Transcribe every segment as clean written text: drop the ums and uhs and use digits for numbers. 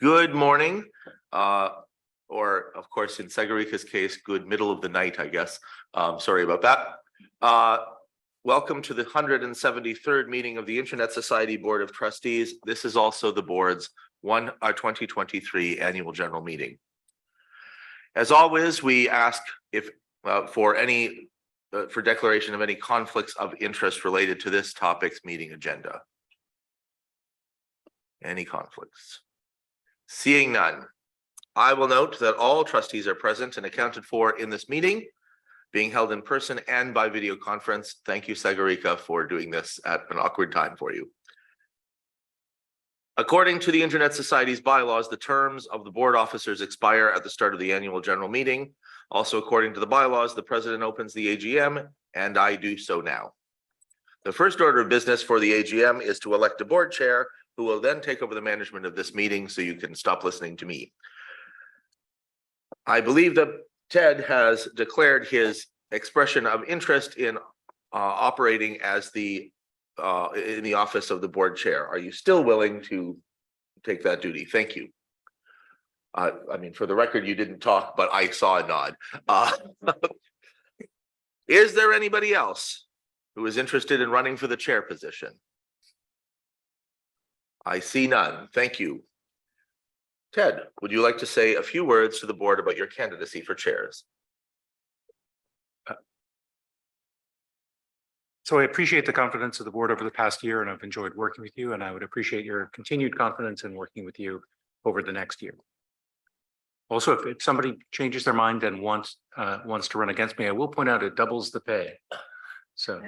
Good morning, or of course, in Segarica's case, good middle of the night, I guess. Sorry about that. Welcome to the 173rd meeting of the Internet Society Board of Trustees. This is also the board's 2023 annual general meeting. As always, we ask if for declaration of any conflicts of interest related to this topic's meeting agenda. Any conflicts? Seeing none, I will note that all trustees are present and accounted for in this meeting, being held in person and by video conference. Thank you, Segarica, for doing this at an awkward time for you. According to the Internet Society's bylaws, the terms of the board officers expire at the start of the annual general meeting. Also, according to the bylaws, the president opens the AGM, and I do so now. The first order of business for the AGM is to elect a board chair, who will then take over the management of this meeting, so you can stop listening to me. I believe that Ted has declared his expression of interest in operating as in the office of the board chair. Are you still willing to take that duty? Thank you. I mean, for the record, you didn't talk, but I saw a nod. Is there anybody else who is interested in running for the chair position? I see none. Thank you. Ted, would you like to say a few words to the board about your candidacy for chairs? So I appreciate the confidence of the board over the past year, and I've enjoyed working with you, and I would appreciate your continued confidence in working with you over the next year. Also, if somebody changes their mind and wants to run against me, I will point out it doubles the pay. So.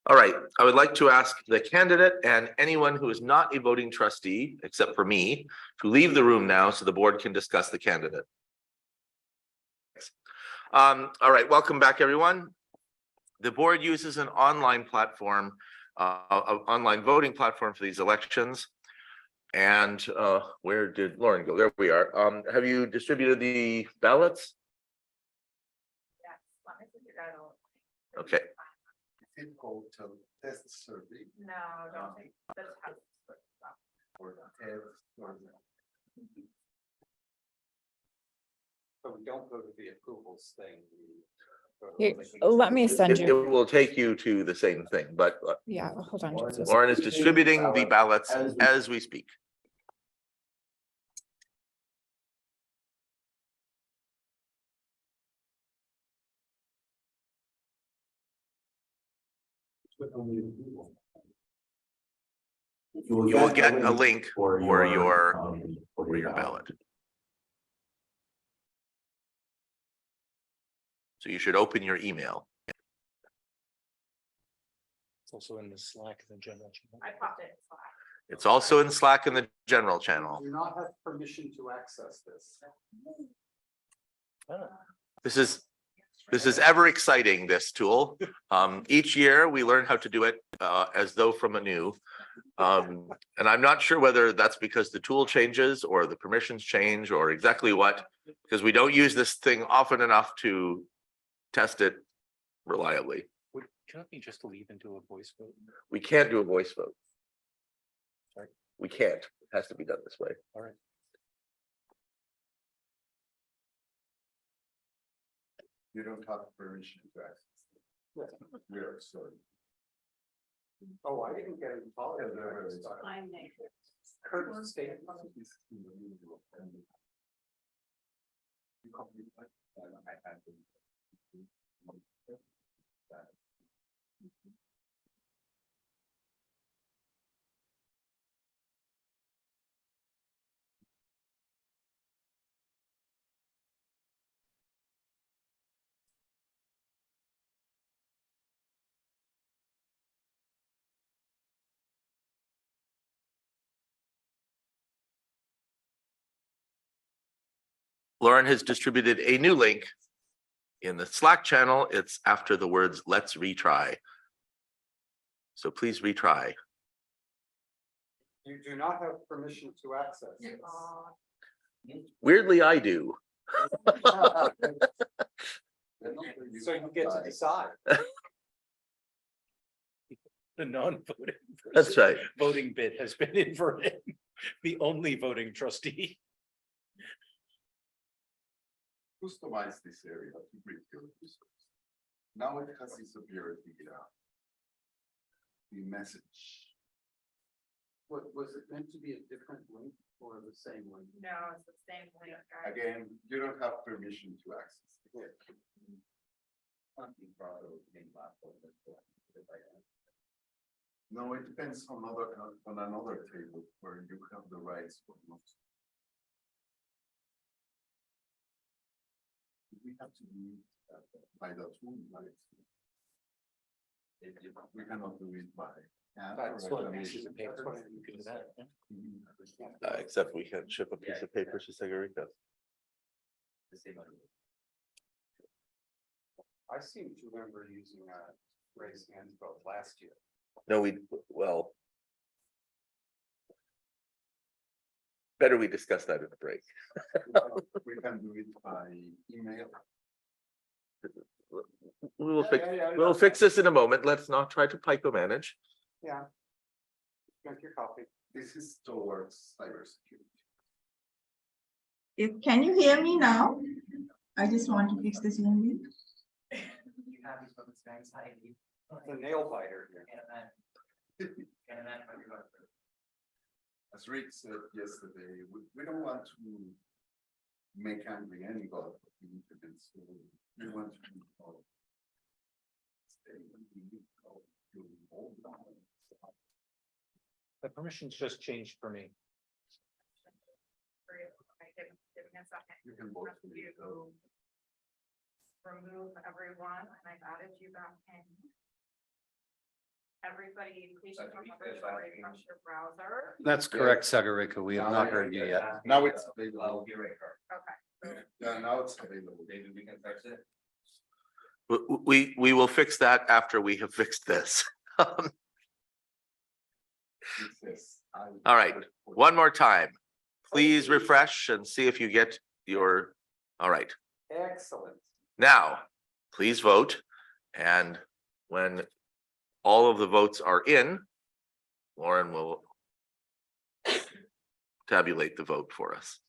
All right, I would like to ask the candidate and anyone who is not a voting trustee, except for me, to leave the room now so the board can discuss the candidate. All right, welcome back, everyone. The board uses an online platform, online voting platform for these elections. And where did Lauren go? There we are. Have you distributed the ballots? Yes, let me figure it out. Okay. Go to test survey No, don't think that's how. or test or So we don't go to the approvals thing. Let me send It you. will take you to the same thing, but Yeah, hold on. Just a second. Lauren is distributing the ballots as we speak. You will get a link for your ballot. So you should open your email. It's also in the Slack in the general channel. I popped it in Slack. It's also in Slack in the general channel. Do not have permission to access this. This is ever exciting, this tool. Each year we learn how to do it as though from anew. And I'm not sure whether that's because the tool changes or the permissions change or exactly what, because we don't use this thing often enough to test it reliably. Can't we just leave and do a voice vote? We can't do a voice vote. Sorry. We can't. It has to be done this way. All right. you don't have permission to access. We are sorry. Oh, I didn't get involved. I'm Nick. Curtis stated. Lauren has distributed a new link in the Slack channel. It's after the words "let's retry." So please retry. You do not have permission to access this. Weirdly, I do. So you get to decide. The non-voting. That's right. Voting bit has been inverted. The only voting trustee. Customize this area to bring your users. Now it has disappeared the message. What, was it meant to be a different link or the same link? No, it's the same link, guys. Again, you don't have permission to access it. No, it depends on another table where you have the rights for most. We have to do it by the tool, right? We cannot do it by. hand or That's what it reclamation. is, a paper. That's what you can do that, yeah. Mhm. Except we can ship a piece of paper to Segarica. I seem to remember using raised hands vote last year. No, well. Better we discuss that in the break. We can do it by email. We'll fix this in a moment. Let's not try to micromanage. Yeah. Drink your coffee. This is towards cybersecurity. Can you hear me now? I just want to fix this only. The nail biter here. As Rick said yesterday, we don't want to make angry anybody. So we want to. The permissions just changed for me. Okay, give me a second. You can vote for You it. remove everyone, and I've added you back in. Everybody, please come over to refresh your browser. That's correct, Sagarika. We have not heard you yet. Now it's available. Okay. Yeah, now it's available. We will fix that after we have fixed this. It says, All right, one more time. Please refresh and see if you get your, all right. Excellent. Now, please vote. And when all of the votes are in, Lauren will tabulate the vote for us.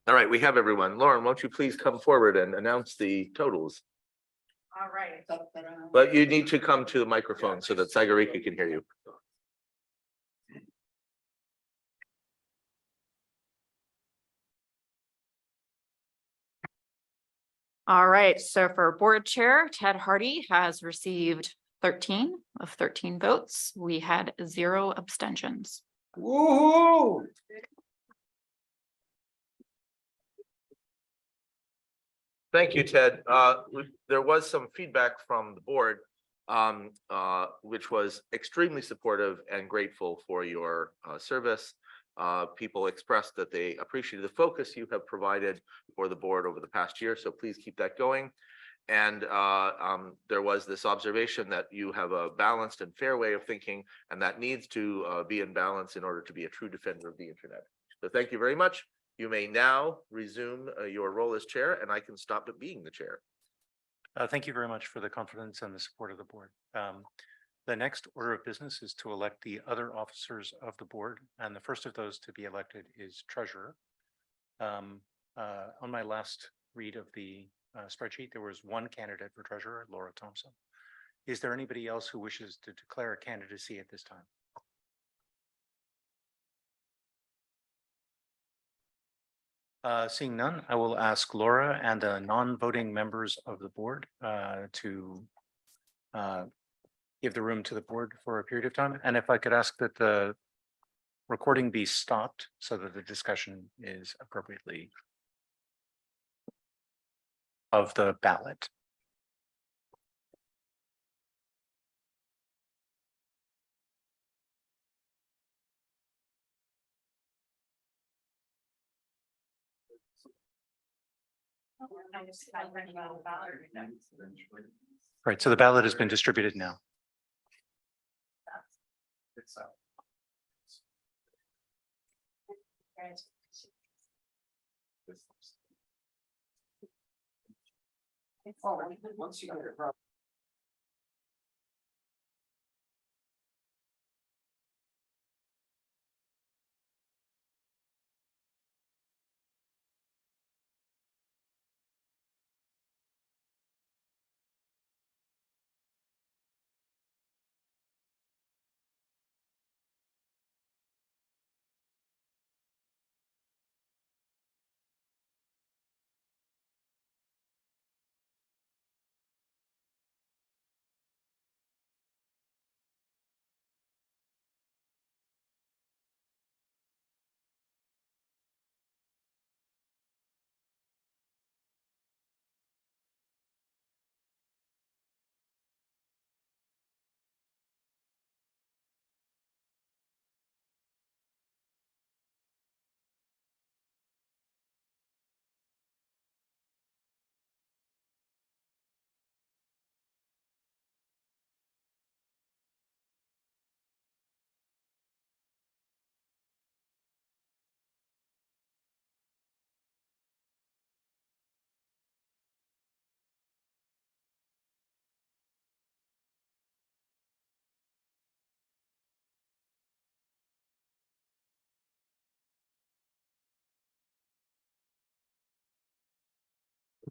All right, we have everyone. Lauren, won't you please come forward and announce the totals? All right. But you need to come to the microphone so that Sagarika can hear you. All right, so for board chair, Ted Hardy has received 13 of 13 votes. We had 0 abstentions. Woo-hoo! Thank you, Ted. There was some feedback from the board, which was extremely supportive and grateful for your service. People expressed that they appreciated the focus you have provided for the board over the past year, so please keep that going. And there was this observation that you have a balanced and fair way of thinking, and that needs to be in balance in order to be a true defender of the internet. So thank you very much. You may now resume your role as chair, and I can stop at being the chair. Thank you very much for the confidence and the support of the board. The next order of business is to elect the other officers of the board, and the first of those to be elected is treasurer. On my last read of the spreadsheet, there was one candidate for treasurer, Laura Thompson. Is there anybody else who wishes to declare a candidacy at this time? Seeing none, I will ask Laura and the non-voting members of the board to give the room to the board for a period of time. And if I could ask that the recording be stopped so that the discussion is appropriately of the ballot. Right, so the ballot has been distributed now. Once you get it.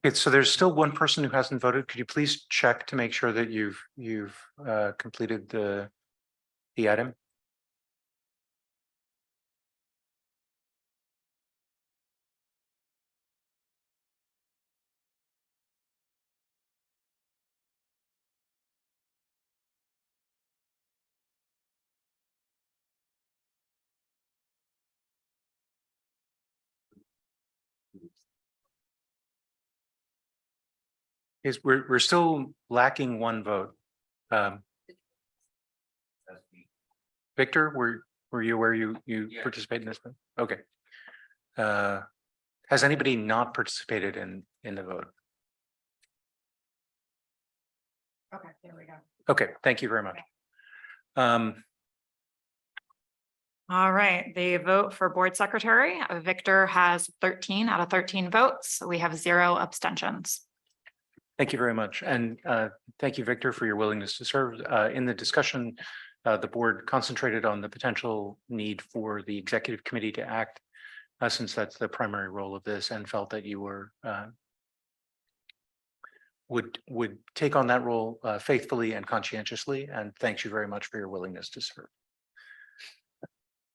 Okay, so there's still one person who hasn't voted. Could you please check to make sure that you've completed the item? We're still lacking one vote. Victor, were you aware you participate in this vote? Okay. Has anybody not participated in the vote? Okay, there we go. Okay, thank you very much. All right, the vote for board secretary, Victor has 13 out of 13 votes. We have 0 abstentions. Thank you very much. And thank you, Victor, for your willingness to serve. In the discussion, the board concentrated on the potential need for the executive committee to act, since that's the primary role of this, and felt that you were would take on that role faithfully and conscientiously. And thanks you very much for your willingness to serve.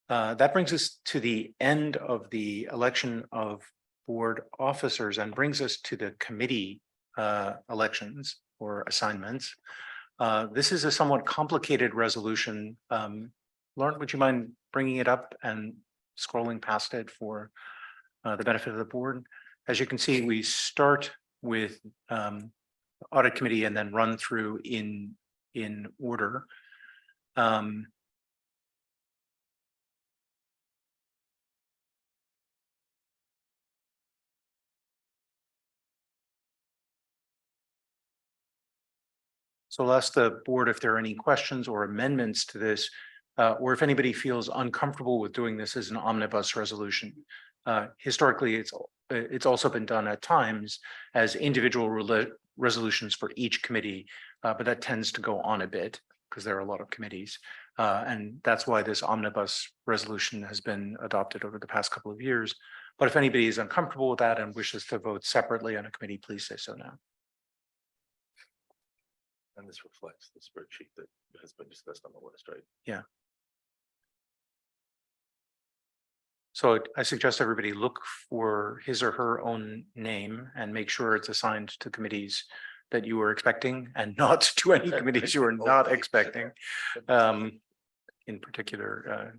That brings us to the end of the election of board officers and brings us to the committee elections or assignments. This is a somewhat complicated resolution. Lauren, would you mind bringing it up and scrolling past it for the benefit of the board? As you can see, we start with audit committee and then run through in order. So I'll ask the board if there are any questions or amendments to this, or if anybody feels uncomfortable with doing this as an omnibus resolution. Historically, it's also been done at times as individual resolutions for each committee, but that tends to go on a bit because there are a lot of committees. And that's why this omnibus resolution has been adopted over the past couple of years. But if anybody is uncomfortable with that and wishes to vote separately on a committee, please say so now. And this reflects the spreadsheet that has been discussed on the list, right? So I suggest everybody look for his or her own name and make sure it's assigned to committees that you were expecting and not to any committees you are not expecting. In particular,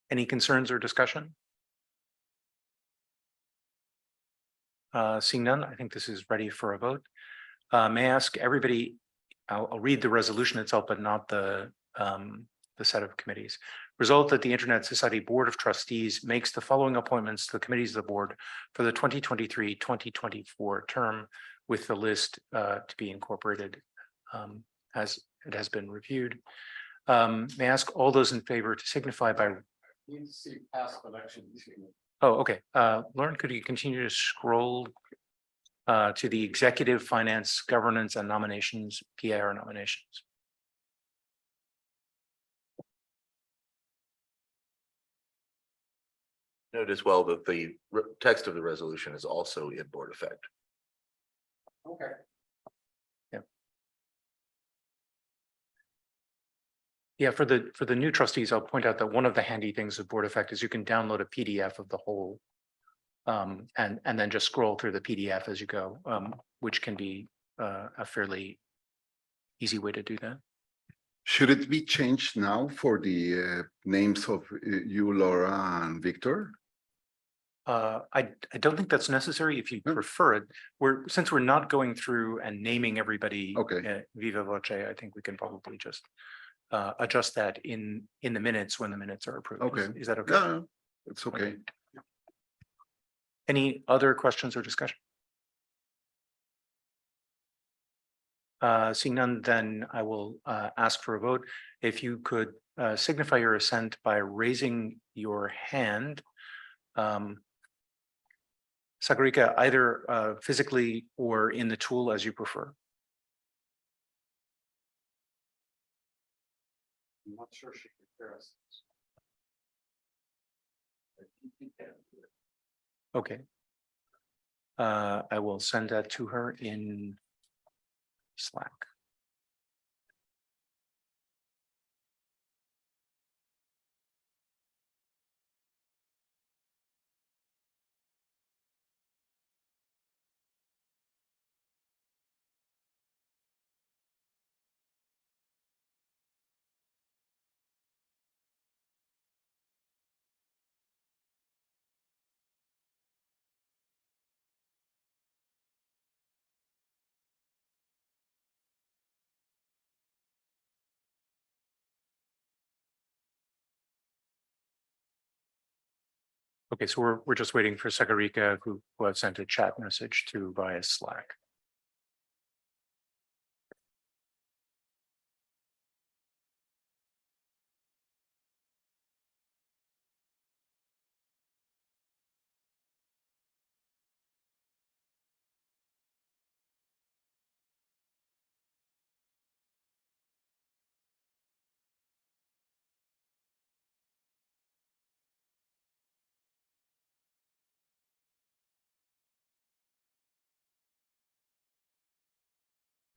any concerns or discussion? Seeing none, I think this is ready for a vote. May I ask everybody, I'll read the resolution itself, but not the set of committees. Resolved that the Internet Society Board of Trustees makes the following appointments to the committees of the board for the 2023-2024 term, with the list to be incorporated as it has been reviewed. May I ask all those in favor to signify by. Need to see past elections. Oh, okay. Lauren, could you continue to scroll to the Executive Finance, Governance and Nominations, PIR nominations? Note as well that the text of the resolution is also in board effect. Okay. Yeah, for the new trustees, I'll point out that one of the handy things of Board Effect is you can download a PDF of the whole. And then just scroll through the PDF as you go, which can be a fairly easy way to do that. Should it be changed now for the names of you, Laura and Victor? I don't think that's necessary if you prefer it. Since we're not going through and naming everybody Okay. viva voce, I think we can probably just adjust that in the minutes when the minutes are approved. Okay. Is that okay? Yeah, it's okay. Any other questions or discussion? Seeing none, then I will ask for a vote. If you could signify your assent by raising your hand. Sagarika, either physically or in the tool as you prefer. I'm not sure she can hear us. Okay. I will send that to her in Slack. Okay, so we're just waiting for Sagarika, who have sent a chat message to via Slack.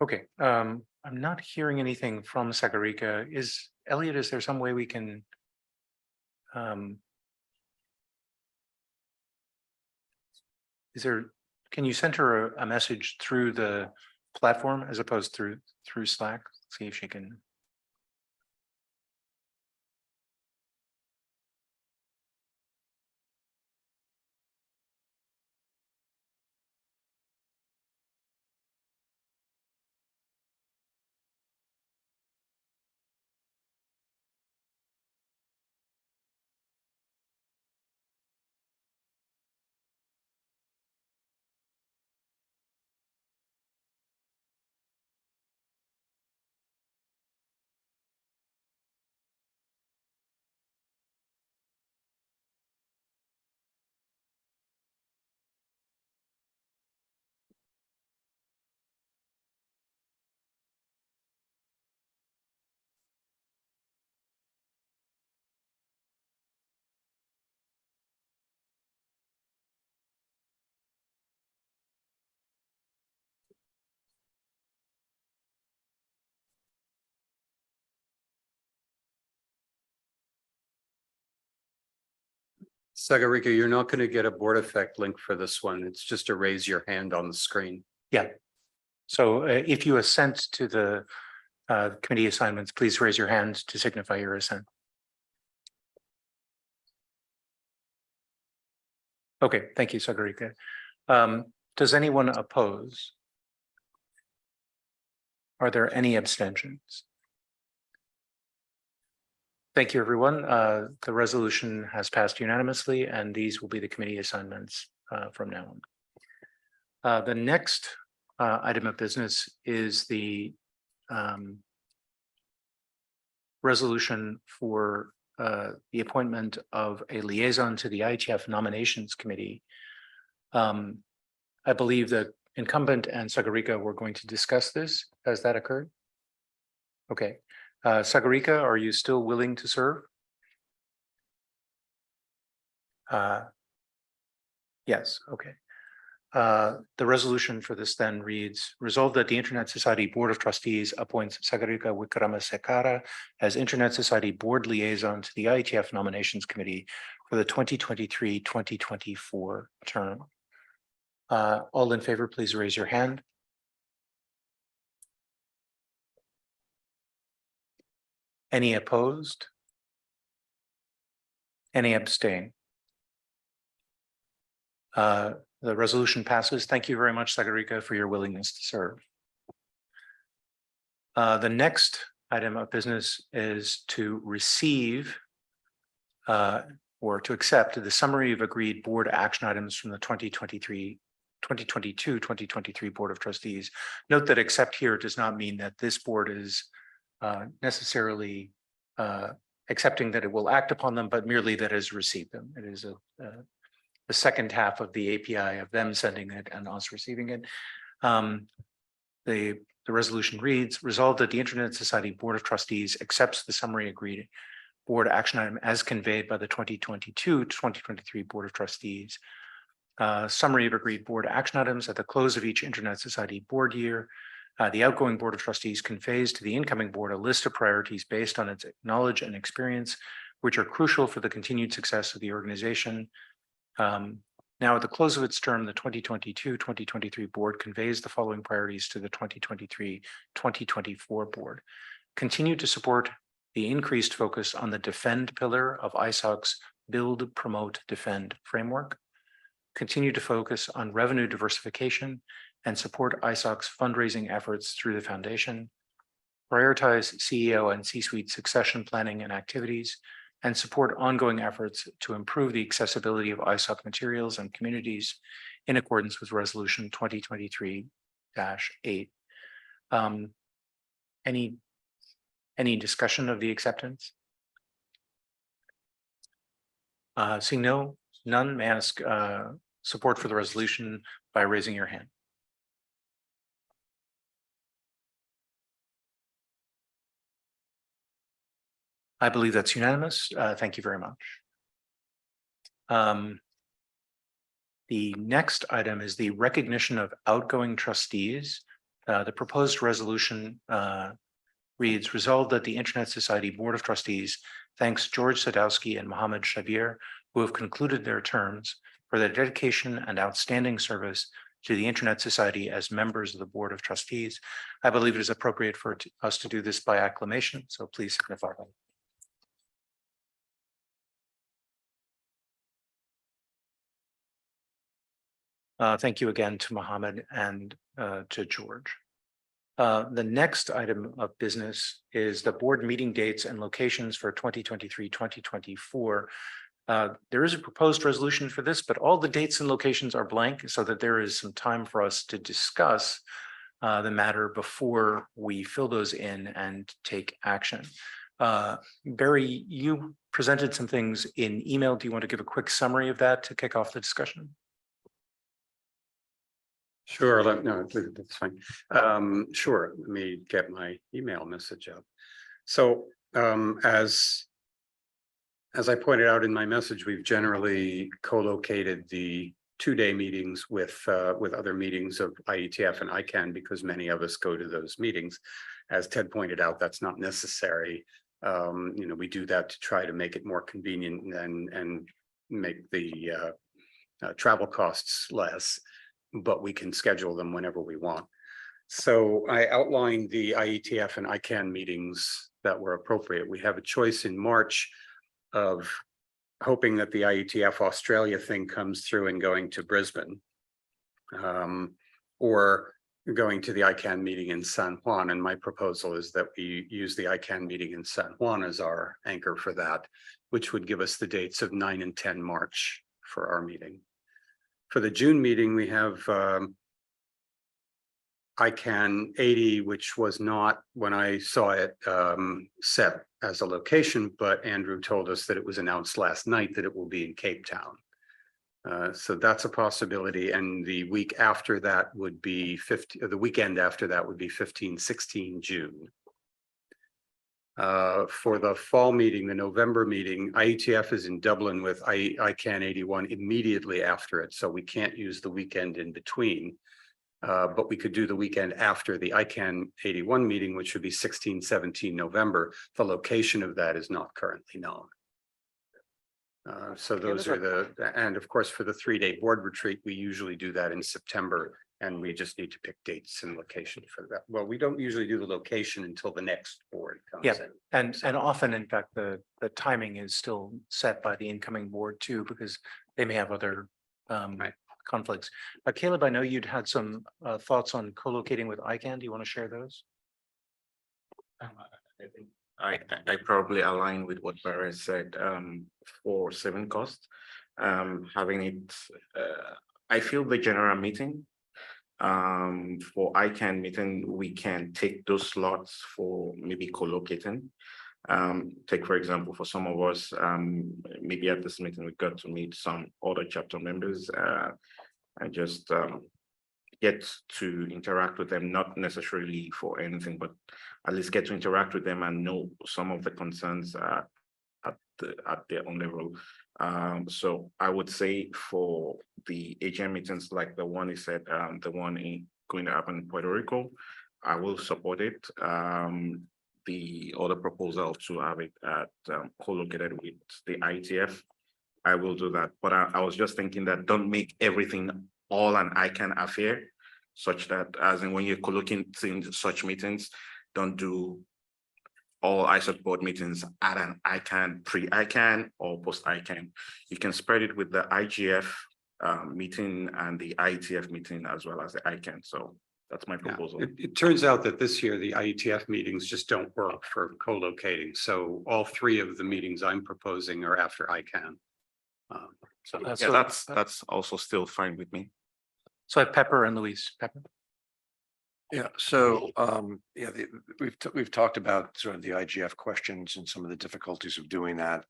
Okay, I'm not hearing anything from Sagarika. Elliot, is there some way we can? Can you send her a message through the platform as opposed through Slack? See if she can. Sagarika, you're not going to get a board effect link for this one. It's just to raise your hand on the screen. Yeah. So if you assent to the committee assignments, please raise your hand to signify your assent. Okay, thank you, Sagarika. Does anyone oppose? Are there any abstentions? Thank you, everyone. The resolution has passed unanimously, and these will be the committee assignments from now on. The next item of business is the resolution for the appointment of a liaison to the IETF Nominations Committee. I believe that incumbent and Sagarika were going to discuss this. Has that occurred? Okay. Sagarika, are you still willing to serve? Yes, okay. The resolution for this then reads, resolved that the Internet Society Board of Trustees appoints Sagarika Wikramasekara as Internet Society Board Liaison to the IETF Nominations Committee for the 2023-2024 term. All in favor, please raise your hand. Any opposed? Any abstain? The resolution passes. Thank you very much, Sagarika, for your willingness to serve. The next item of business is to receive or to accept the summary of agreed board action items from the 2022-2023 Board of Trustees. Note that accept here does not mean that this board is necessarily accepting that it will act upon them, but merely that it has received them. It is the second half of the API of them sending it and us receiving it. The resolution reads, resolved that the Internet Society Board of Trustees accepts the summary agreed board action item as conveyed by the 2022-2023 Board of Trustees. Summary of agreed board action items at the close of each Internet Society board year. The outgoing Board of Trustees conveys to the incoming board a list of priorities based on its knowledge and experience, which are crucial for the continued success of the organization. Now, at the close of its term, the 2022-2023 board conveys the following priorities to the 2023-2024 board. Continue to support the increased focus on the defend pillar of ISOC's build, promote, defend framework. Continue to focus on revenue diversification and support ISOC's fundraising efforts through the foundation. Prioritize CEO and C-suite succession planning and activities, and support ongoing efforts to improve the accessibility of ISOC materials and communities in accordance with Resolution 2023-8. Any discussion of the acceptance? Seeing none, may I ask support for the resolution by raising your hand. I believe that's unanimous. Thank you very much. The next item is the recognition of outgoing trustees. The proposed resolution reads, resolved that the Internet Society Board of Trustees thanks George Sadowski and Mohammed Shabir, who have concluded their terms, for their dedication and outstanding service to the Internet Society as members of the Board of Trustees. I believe it is appropriate for us to do this by acclamation, so please signify. Thank you again to Mohammed and to George. The next item of business is the board meeting dates and locations for 2023-2024. There is a proposed resolution for this, but all the dates and locations are blank so that there is some time for us to discuss the matter before we fill those in and take action. Barry, you presented some things in email. Do you want to give a quick summary of that to kick off the discussion? Sure, no, that's fine. Sure, let me get my email message up. So as I pointed out in my message, we've generally co-located the two-day meetings with other meetings of IETF and ICANN because many of us go to those meetings. As Ted pointed out, that's not necessary. We do that to try to make it more convenient and make the travel costs less, but we can schedule them whenever we want. So I outlined the IETF and ICANN meetings that were appropriate. We have a choice in March of hoping that the IETF Australia thing comes through and going to Brisbane. Or going to the ICANN meeting in San Juan. And my proposal is that we use the ICANN meeting in San Juan as our anchor for that, which would give us the dates of 9 and 10 March for our meeting. For the June meeting, we have ICANN 80, which was not, when I saw it, set as a location, but Andrew told us that it was announced last night that it will be in Cape Town. So that's a possibility. And the week after that would be the weekend after that would be 15, 16 June. For the fall meeting, the November meeting, IETF is in Dublin with ICANN 81 immediately after it. So we can't use the weekend in between. But we could do the weekend after the ICANN 81 meeting, which would be 16, 17 November. The location of that is not currently known. So those are and of course, for the 3-day board retreat, we usually do that in September, and we just need to pick dates and location for that. Well, we don't usually do the location until the next board comes Yeah. in. And often, in fact, the timing is still set by the incoming board too, because they may have other Right. conflicts. Caleb, I know you'd had some thoughts on co-locating with ICANN. Do you want to share those? I think I probably align with what Barry said, for saving costs. Having it, I feel the general meeting, for ICANN meeting, we can take those slots for maybe co-locating. Take, for example, for some of us, maybe at this meeting, we got to meet some other chapter members, and just get to interact with them, not necessarily for anything, but at least get to interact with them and know some of the concerns at their own level. So I would say for the AGM meetings, like the one he said, the one going to happen in Puerto Rico, I will support it. The other proposal to have it at co-located with the IETF, I will do that. But I was just thinking that don't make everything all an ICANN affair, such that as in when you're co-locating such meetings, don't do all ISOT board meetings at an ICANN, pre-ICANN or post-ICANN. You can spread it with the IGF meeting and the IETF meeting as well as the ICANN. So that's my Yeah. proposal. It turns out that this year, the IETF meetings just don't work for co-locating. So all 3 of the meetings I'm proposing are after ICANN. So Yeah, that's also still fine with me. So I have Pepper and Luis. Pepper. Yeah, so we've talked about sort of the IGF questions and some of the difficulties of doing that.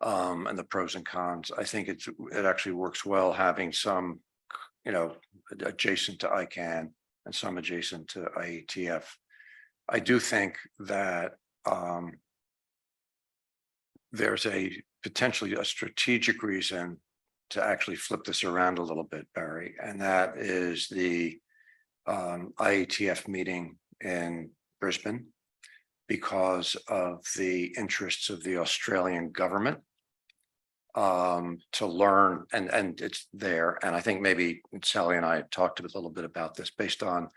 And the pros and cons. I think it actually works well having some, adjacent to ICANN and some adjacent to IETF. I do think that there's potentially a strategic reason to actually flip this around a little bit, Barry, and that is the IETF meeting in Brisbane, because of the interests of the Australian government to learn, and it's there. And I think maybe Sally and I talked a little bit about this based on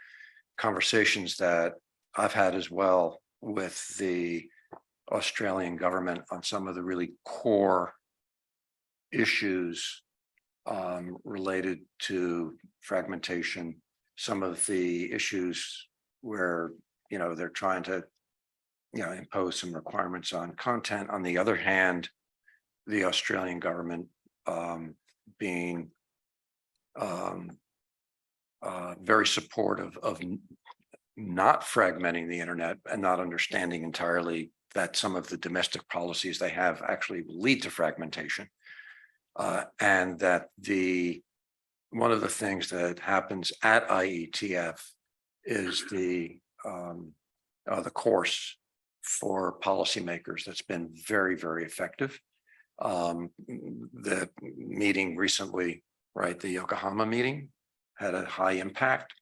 conversations that I've had as well with the Australian government on some of the really core issues related to fragmentation, some of the issues where, they're trying to, impose some requirements on content. On the other hand, the Australian government being very supportive of not fragmenting the internet and not understanding entirely that some of the domestic policies they have actually lead to fragmentation. And that one of the things that happens at IETF is the course for policymakers that's been very, very effective. The meeting recently, right, the Yokohama meeting had a high impact.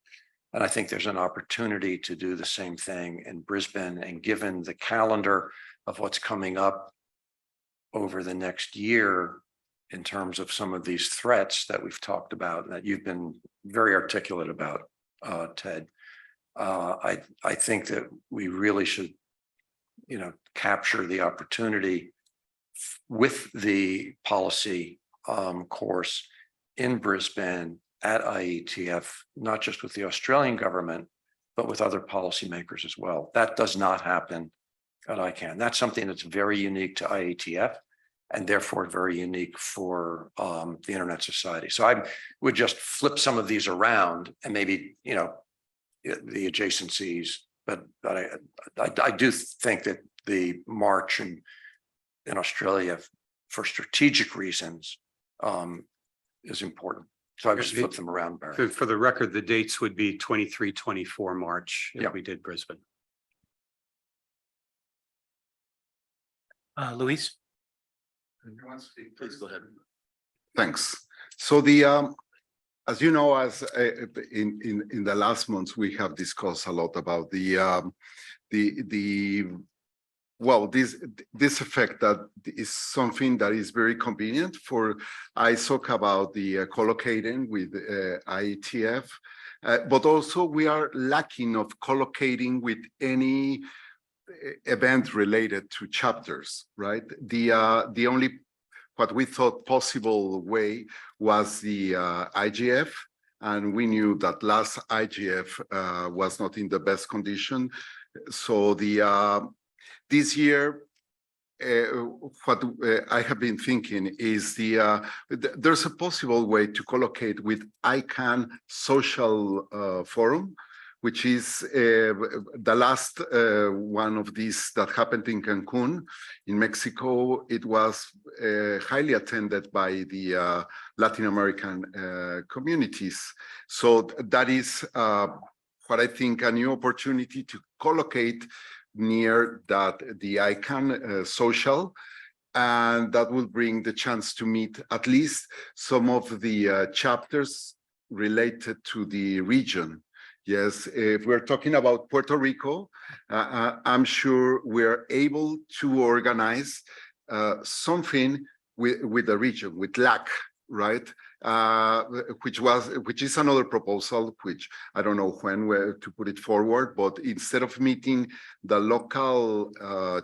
And I think there's an opportunity to do the same thing in Brisbane. And given the calendar of what's coming up over the next year, in terms of some of these threats that we've talked about, and that you've been very articulate about, Ted. I think that we really should, capture the opportunity with the policy course in Brisbane at IETF, not just with the Australian government, but with other policymakers as well. That does not happen at ICANN. That's something that's very unique to IETF and therefore very unique for the Internet Society. So I would just flip some of these around and maybe, the adjacencies, but I do think that the march in Australia for strategic reasons is important. So I just flip them around, Barry. For the record, the dates would be 23, 24 March Yeah. if we did Brisbane. Luis? Please go ahead. Thanks. So as you know, in the last months, we have discussed a lot about this effect that is something that is very convenient for ISOC about the collocating with IETF, but also we are lacking of collocating with any event related to chapters, right? The only what we thought possible way was the IGF, and we knew that last IGF was not in the best condition. So this year, what I have been thinking is there's a possible way to collocate with ICANN Social Forum, which is the last one of these that happened in Cancun, in Mexico. It was highly attended by the Latin American communities. So that is what I think a new opportunity to collocate near that the ICANN social, and that will bring the chance to meet at least some of the chapters related to the region. Yes, if we're talking about Puerto Rico, I'm sure we're able to organize something with the region, with LAC, right? Which is another proposal, which I don't know where to put it forward, but instead of meeting the local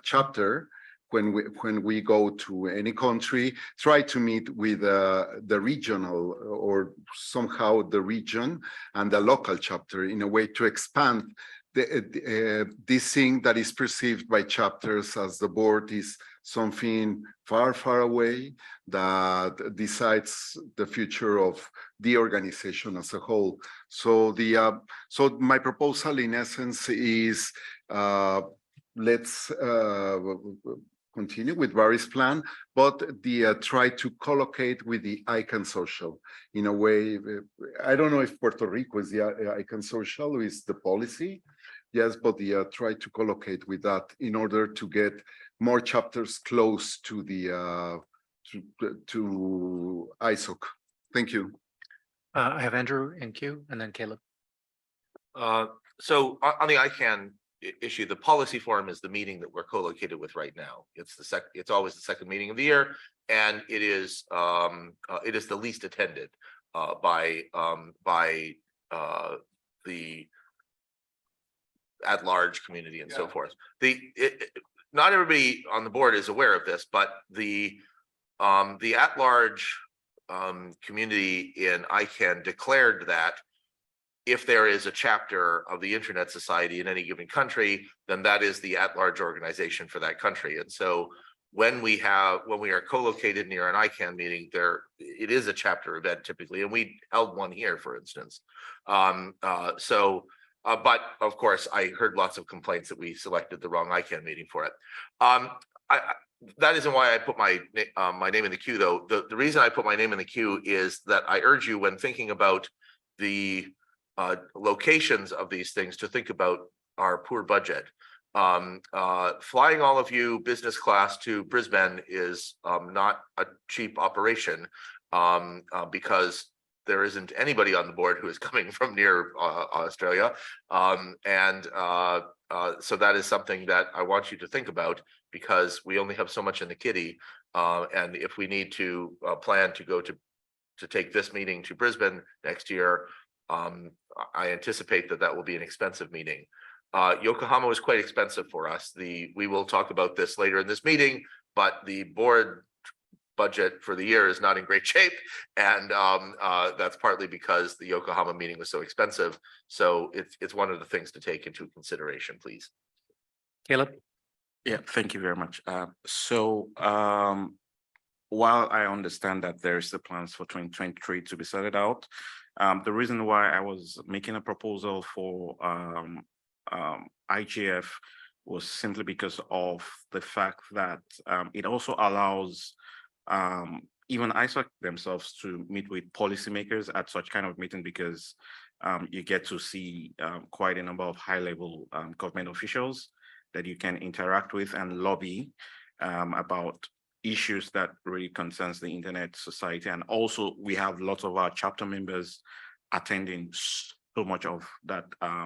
chapter, when we go to any country, try to meet with the regional or somehow the region and the local chapter in a way to expand this thing that is perceived by chapters as the board is something far, far away that decides the future of the organization as a whole. So so my proposal in essence is let's continue with Barry's plan, but try to collocate with the ICANN social in a way. I don't know if Puerto Rico is the ICANN social, is the policy. Yes, but try to collocate with that in order to get more chapters close to the to ISOC. Thank you. I have Andrew in queue and then Caleb. So on the ICANN issue, the policy forum is the meeting that we're co-located with right now. It's always the second meeting of the year, and it is the least attended by the at-large community and so forth. Not everybody on the board is aware of this, but the at-large community in ICANN declared that if there is a chapter of the Internet Society in any given country, then that is the at-large organization for that country. And so when we are co-located near an ICANN meeting, it is a chapter event typically, and we held one here, for instance. But of course, I heard lots of complaints that we selected the wrong ICANN meeting for it. That isn't why I put my name in the queue, though. The reason I put my name in the queue is that I urge you, when thinking about the locations of these things, to think about our poor budget. Flying all of you business class to Brisbane is not a cheap operation, because there isn't anybody on the board who is coming from near Australia. So that is something that I want you to think about, because we only have so much in the kitty. And if we need to plan to go to take this meeting to Brisbane next year, I anticipate that that will be an expensive meeting. Yokohama was quite expensive for us. We will talk about this later in this meeting, but the board budget for the year is not in great shape. And that's partly because the Yokohama meeting was so expensive. So it's one of the things to take into consideration, please. Caleb? Yeah, thank you very much. While I understand that there's the plans for 2023 to be sorted out, the reason why I was making a proposal for IGF was simply because of the fact that it also allows even ISOC themselves to meet with policymakers at such kind of meeting, because you get to see quite a number of high-level government officials that you can interact with and lobby about issues that really concerns the internet society. And also we have lots of our chapter members attending so much of that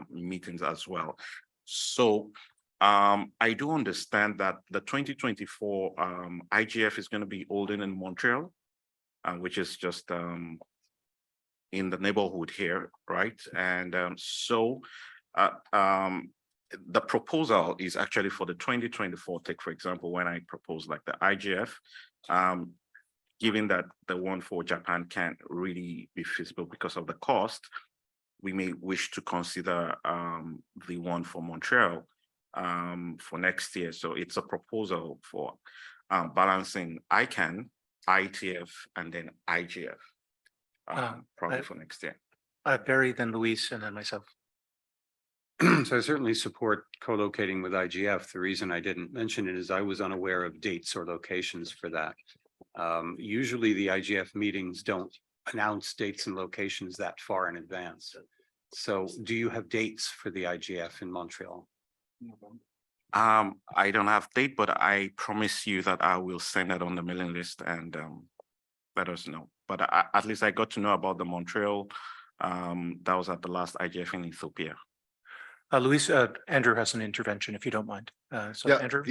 meetings as well. So I do understand that the 2024 IGF is going to be holding in Montreal, which is just in the neighborhood here, right? And the proposal is actually for the 2024. Take, for example, when I propose like the IGF, given that the one for Japan can't really be feasible because of the cost, we may wish to consider the one for Montreal for next year. So it's a proposal for balancing ICANN, IETF, and then IGF probably for next year. Barry, then Luis, and then myself. So I certainly support co-locating with IGF. The reason I didn't mention it is I was unaware of dates or locations for that. Usually the IGF meetings don't announce dates and locations that far in advance. So do you have dates for the IGF in Montreal? I don't have date, but I promise you that I will send it on the mailing list and let us know. But at least I got to know about the Montreal. That was at the last IGF in Ethiopia. Luis, Andrew has an intervention, if you don't mind. So Yeah, Andrew?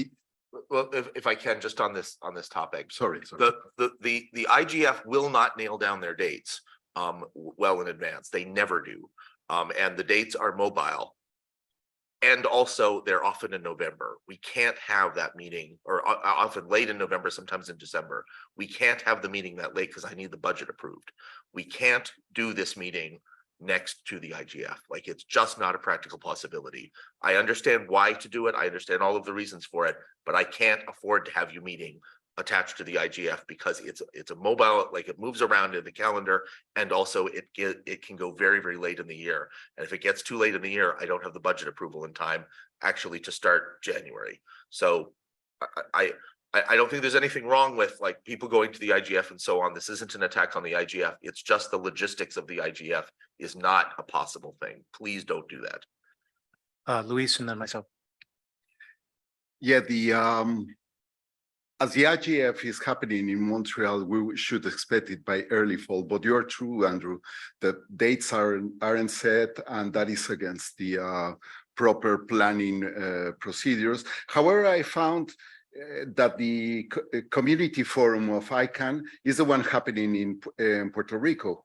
Well, if I can, just on this topic, Sorry. the IGF will not nail down their dates well in advance. They never do. And the dates are mobile. And also they're often in November. We can't have that meeting, or often late in November, sometimes in December. We can't have the meeting that late because I need the budget approved. We can't do this meeting next to the IGF. Like, it's just not a practical possibility. I understand why to do it. I understand all of the reasons for it, but I can't afford to have you meeting attached to the IGF because it's a mobile, like it moves around in the calendar, and also it can go very, very late in the year. And if it gets too late in the year, I don't have the budget approval in time actually to start January. So I don't think there's anything wrong with like people going to the IGF and so on. This isn't an attack on the IGF. It's just the logistics of the IGF is not a possible thing. Please don't do that. Luis, and then myself. Yeah, as the IGF is happening in Montreal, we should expect it by early fall. But you're true, Andrew. The dates aren't set, and that is against the proper planning procedures. However, I found that the community forum of ICANN is the one happening in Puerto Rico.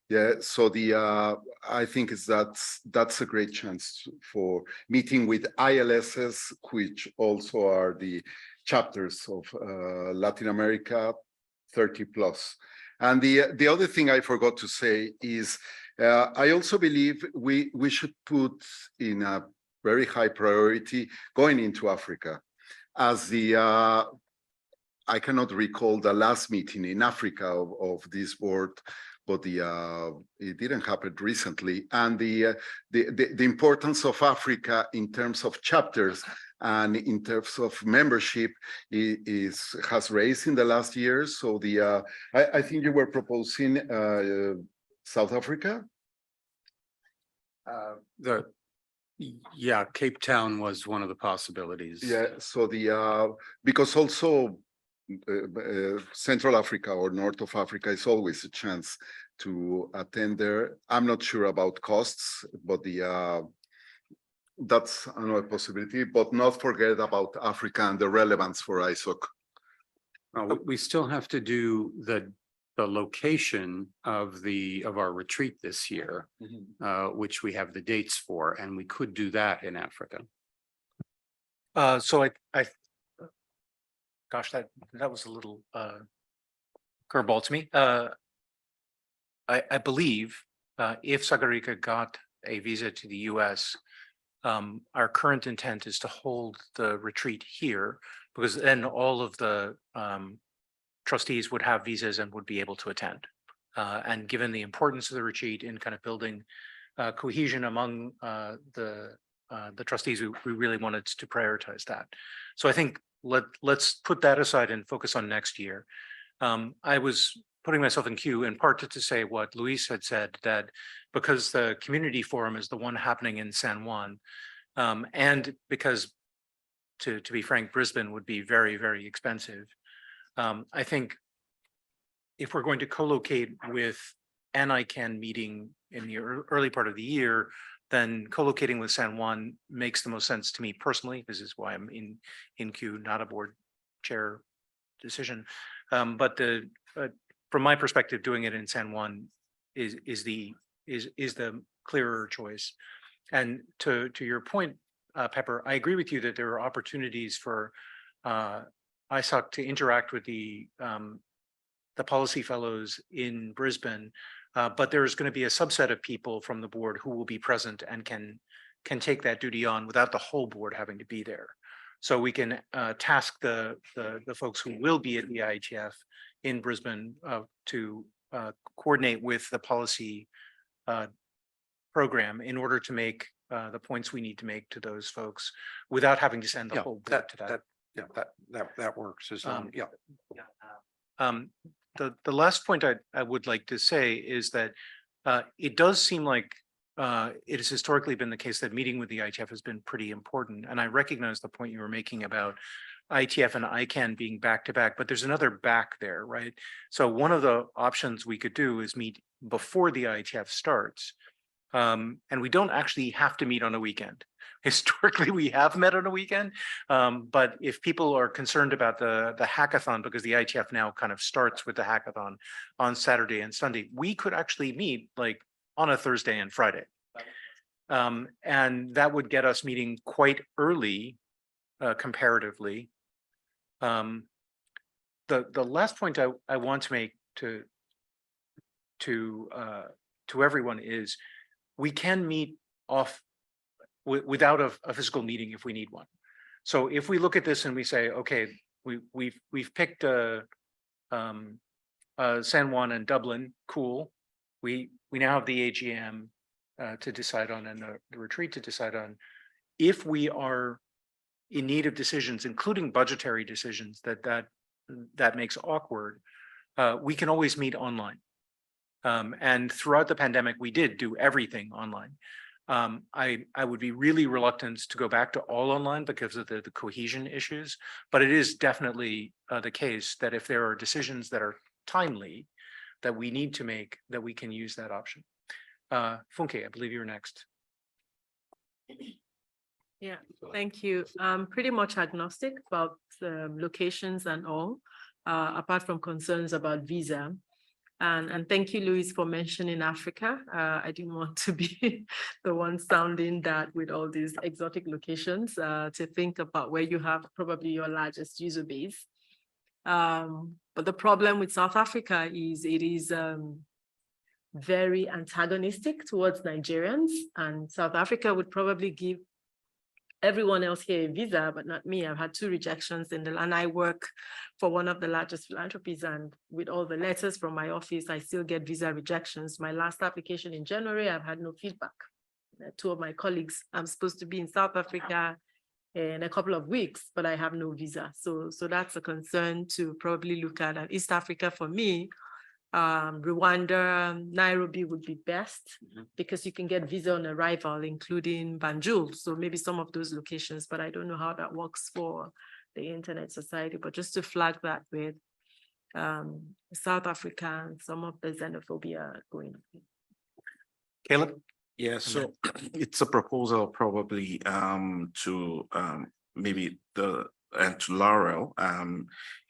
Yeah, so I think that's a great chance for meeting with ILSs, which also are the chapters of Latin America 30 plus. And the other thing I forgot to say is I also believe we should put in a very high priority going into Africa. As I cannot recall the last meeting in Africa of this board, but it didn't happen recently. And the importance of Africa in terms of chapters and in terms of membership has raised in the last years. So I think you were proposing South Africa. Yeah, Cape Town was one of the possibilities. Yeah, so because also Central Africa or North of Africa is always a chance to attend there. I'm not sure about costs, but that's another possibility, but not forget about Africa and the relevance for ISOC. We still have to do the location of our retreat this year, which we have the dates for, and we could do that in Africa. So gosh, that was a little curveball to me. I believe if Sagarika got a visa to the US, our current intent is to hold the retreat here, because then all of the trustees would have visas and would be able to attend. And given the importance of the retreat in kind of building cohesion among the trustees, we really wanted to prioritize that. So I think let's put that aside and focus on next year. I was putting myself in queue in part to say what Luis had said, that because the community forum is the one happening in San Juan, and because to be frank, Brisbane would be very, very expensive. I think if we're going to co-locate with an ICANN meeting in the early part of the year, then co-locating with San Juan makes the most sense to me personally. This is why I'm in queue, not a board chair decision. But from my perspective, doing it in San Juan is the clearer choice. And to your point, Pepper, I agree with you that there are opportunities for ISOC to interact with the policy fellows in Brisbane, but there's going to be a subset of people from the board who will be present and can take that duty on without the whole board having to be there. So we can task the folks who will be at the IETF in Brisbane to coordinate with the policy program in order to make the points we need to make to those folks without having to send the whole board to that. That works. The last point I would like to say is that it does seem like it has historically been the case that meeting with the IETF has been pretty important. And I recognize the point you were making about IETF and ICANN being back to back, but there's another back there, right? So one of the options we could do is meet before the IETF starts. And we don't actually have to meet on a weekend. Historically, we have met on a weekend, but if people are concerned about the hackathon, because the IETF now kind of starts with the hackathon on Saturday and Sunday, we could actually meet like on a Thursday and Friday. And that would get us meeting quite early, comparatively. The last point I want to make to everyone is we can meet off without a physical meeting if we need one. So if we look at this and we say, okay, we've picked San Juan and Dublin, cool. We now have the AGM to decide on and the retreat to decide on. If we are in need of decisions, including budgetary decisions that makes awkward, we can always meet online. And throughout the pandemic, we did do everything online. I would be really reluctant to go back to all online because of the cohesion issues, but it is definitely the case that if there are decisions that are timely that we need to make, that we can use that option. Funke, I believe you're next. Yeah, thank you. I'm pretty much agnostic about locations and all, apart from concerns about visa. And thank you, Luis, for mentioning Africa. I didn't want to be the one sounding that with all these exotic locations, to think about where you have probably your largest user base. But the problem with South Africa is it is very antagonistic towards Nigerians, and South Africa would probably give everyone else here a visa, but not me. I've had 2 rejections and I work for one of the largest philanthropies, and with all the letters from my office, I still get visa rejections. My last application in January, I've had no feedback. 2 of my colleagues, I'm supposed to be in South Africa in a couple of weeks, but I have no visa. So that's a concern to probably look at. And East Africa for me, Rwanda, Nairobi would be best because you can get visa on arrival, including Banjul. So maybe some of those locations, but I don't know how that works for the Internet Society, but just to flag that with South Africa and some of the xenophobia going on. Caleb? Yeah, so it's a proposal probably to maybe and to Laurel,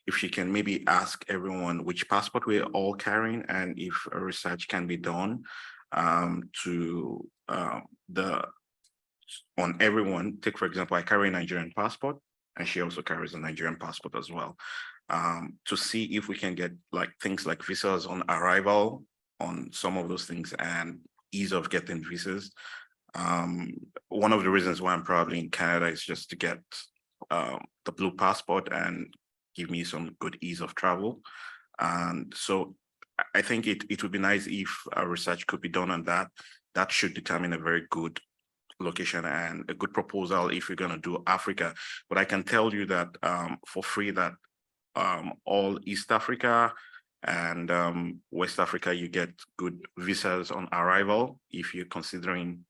if she can maybe ask everyone which passport we're all carrying and if a research can be done to on everyone. Take for example, I carry a Nigerian passport and she also carries a Nigerian passport as well. To see if we can get like things like visas on arrival on some of those things and ease of getting visas. One of the reasons why I'm probably in Canada is just to get the blue passport and give me some good ease of travel. And so I think it would be nice if a research could be done on that. That should determine a very good location and a good proposal if we're going to do Africa. But I can tell you that for free that all East Africa and West Africa, you get good visas on arrival if you're considering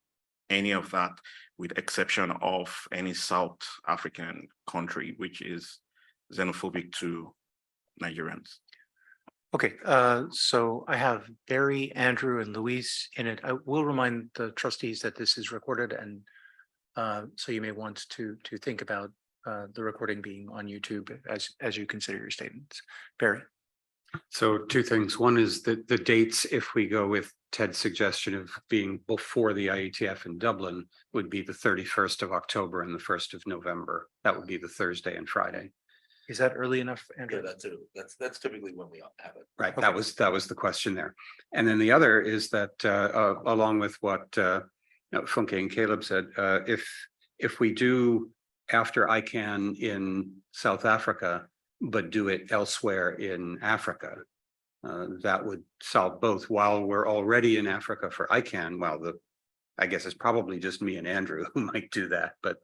any of that, with exception of any South African country, which is xenophobic to Nigerians. Okay, so I have Barry, Andrew, and Luis in it. I will remind the trustees that this is recorded, and so you may want to think about the recording being on YouTube as you consider your statements. Barry. So two things. One is that the dates, if we go with Ted's suggestion of being before the IETF in Dublin, would be the 31st of October and the 1st of November. That would be the Thursday and Friday. Is that early enough, Andrew? Yeah, that's typically when we have it. Right, Okay. that was the question there. And then the other is that along with what Funke and Caleb said, if we do after ICANN in South Africa, but do it elsewhere in Africa, that would solve both. While we're already in Africa for ICANN, well, I guess it's probably just me and Andrew who might do that, but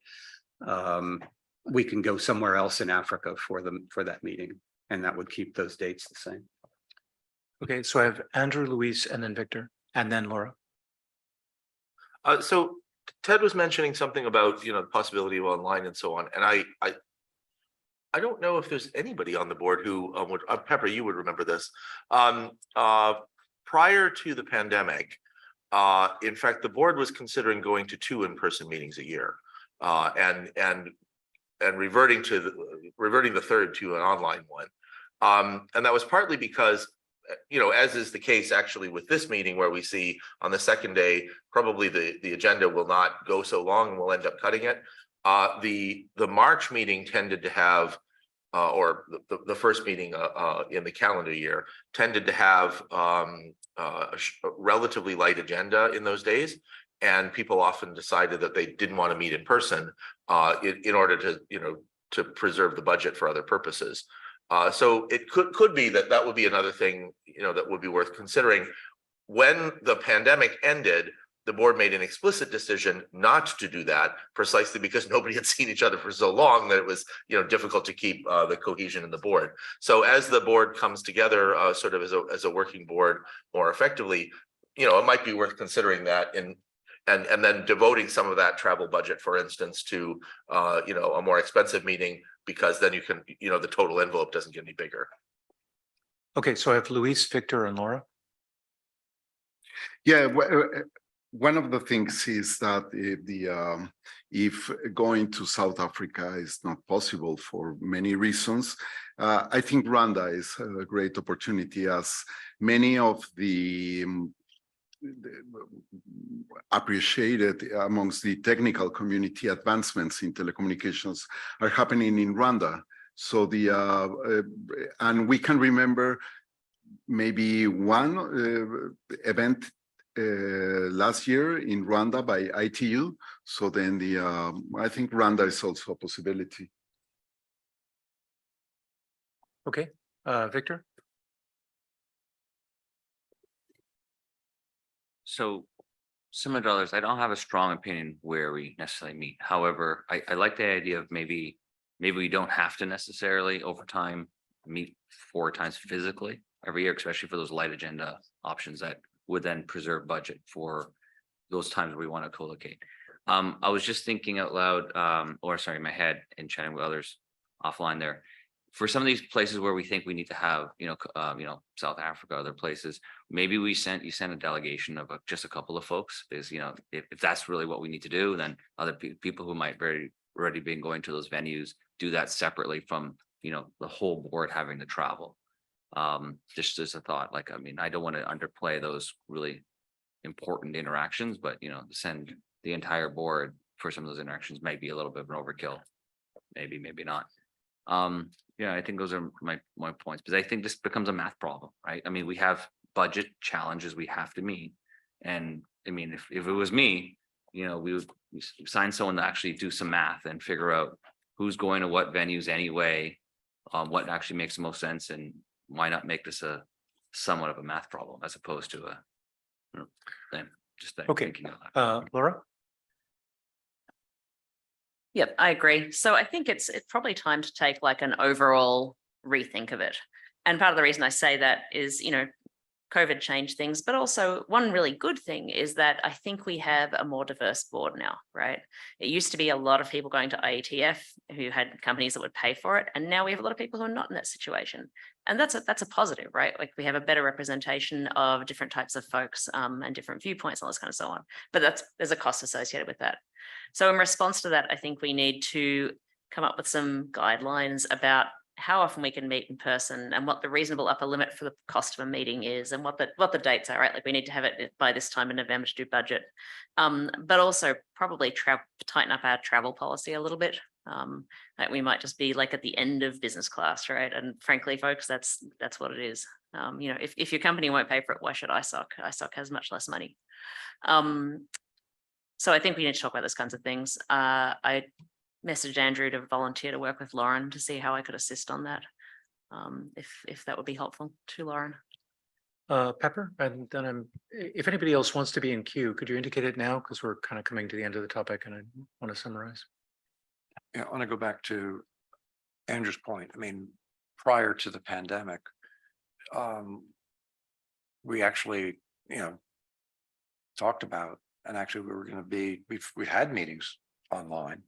we can go somewhere else in Africa for that meeting, and that would keep those dates the same. Okay, so I have Andrew, Luis, and then Victor, and then Laura. So Ted was mentioning something about, the possibility of online and so on. And I don't know if there's anybody on the board who would, Pepper, you would remember this. Prior to the pandemic, in fact, the board was considering going to 2 in-person meetings a year, and reverting the third to an online one. And that was partly because, as is the case actually with this meeting, where we see on the second day, probably the agenda will not go so long and we'll end up cutting it. The March meeting tended to have, or the first meeting in the calendar year tended to have a relatively light agenda in those days. And people often decided that they didn't want to meet in person in order to preserve the budget for other purposes. So it could be that would be another thing, that would be worth considering. When the pandemic ended, the board made an explicit decision not to do that, precisely because nobody had seen each other for so long that it was, difficult to keep the cohesion in the board. So as the board comes together, sort of as a working board more effectively, it might be worth considering that and then devoting some of that travel budget, for instance, to a more expensive meeting, because then you can, the total envelope doesn't get any bigger. Okay, so I have Luis, Victor, and Laura. Yeah, one of the things is that if going to South Africa is not possible for many reasons, I think Rwanda is a great opportunity, as many of the appreciated amongst the technical community advancements in telecommunications are happening in Rwanda. So and we can remember maybe one event last year in Rwanda by ITU. So then I think Rwanda is also a possibility. Okay, Victor. So similar to others, I don't have a strong opinion where we necessarily meet. However, I like the idea of maybe we don't have to necessarily over time meet 4 times physically every year, especially for those light agenda options that would then preserve budget for those times we want to co-locate. I was just thinking out loud, in my head and chatting with others. offline there. For some of these places where we think we need to have, South Africa, other places, maybe you send a delegation of just a couple of folks, because, if that's really what we need to do, then other people who might already been going to those venues, do that separately from, the whole board having to travel. Just as a thought, I don't want to underplay those really important interactions, but, send the entire board for some of those interactions might be a little bit of an overkill. Maybe not. Yeah, I think those are my points, because I think this becomes a math problem, right? I mean, we have budget challenges we have to meet. And I mean, if it was me, we would sign someone to actually do some math and figure out who's going to what venues anyway, what actually makes the most sense, and why not make this a somewhat of a math problem as opposed to a thing. Okay, thinking of that. Laura? Yep, I agree. So I think it's probably time to take like an overall rethink of it. And part of the reason I say that is, COVID changed things, but also one really good thing is that I think we have a more diverse board now, right? It used to be a lot of people going to IETF who had companies that would pay for it. And now we have a lot of people who are not in that situation. And that's a positive, right? Like we have a better representation of different types of folks and different viewpoints and all this kind of so on. But there's a cost associated with that. So in response to that, I think we need to come up with some guidelines about how often we can meet in person and what the reasonable upper limit for the cost of a meeting is and what the dates are, right? Like we need to have it by this time in November to do budget, but also probably tighten up our travel policy a little bit. Like we might just be like at the end of business class, right? And frankly, folks, that's what it is. If your company won't pay for it, why should ISOC? ISOC has much less money. So I think we need to talk about those kinds of things. I messaged Andrew to volunteer to work with Lauren to see how I could assist on that. If that would be helpful to Lauren. Pepper, and then if anybody else wants to be in queue, could you indicate it now? Because we're kind of coming to the end of the topic and I want to summarize. Yeah, I want to go back to Andrew's point. I mean, prior to the pandemic, we actually, talked about, and actually we were going to be, we had meetings online.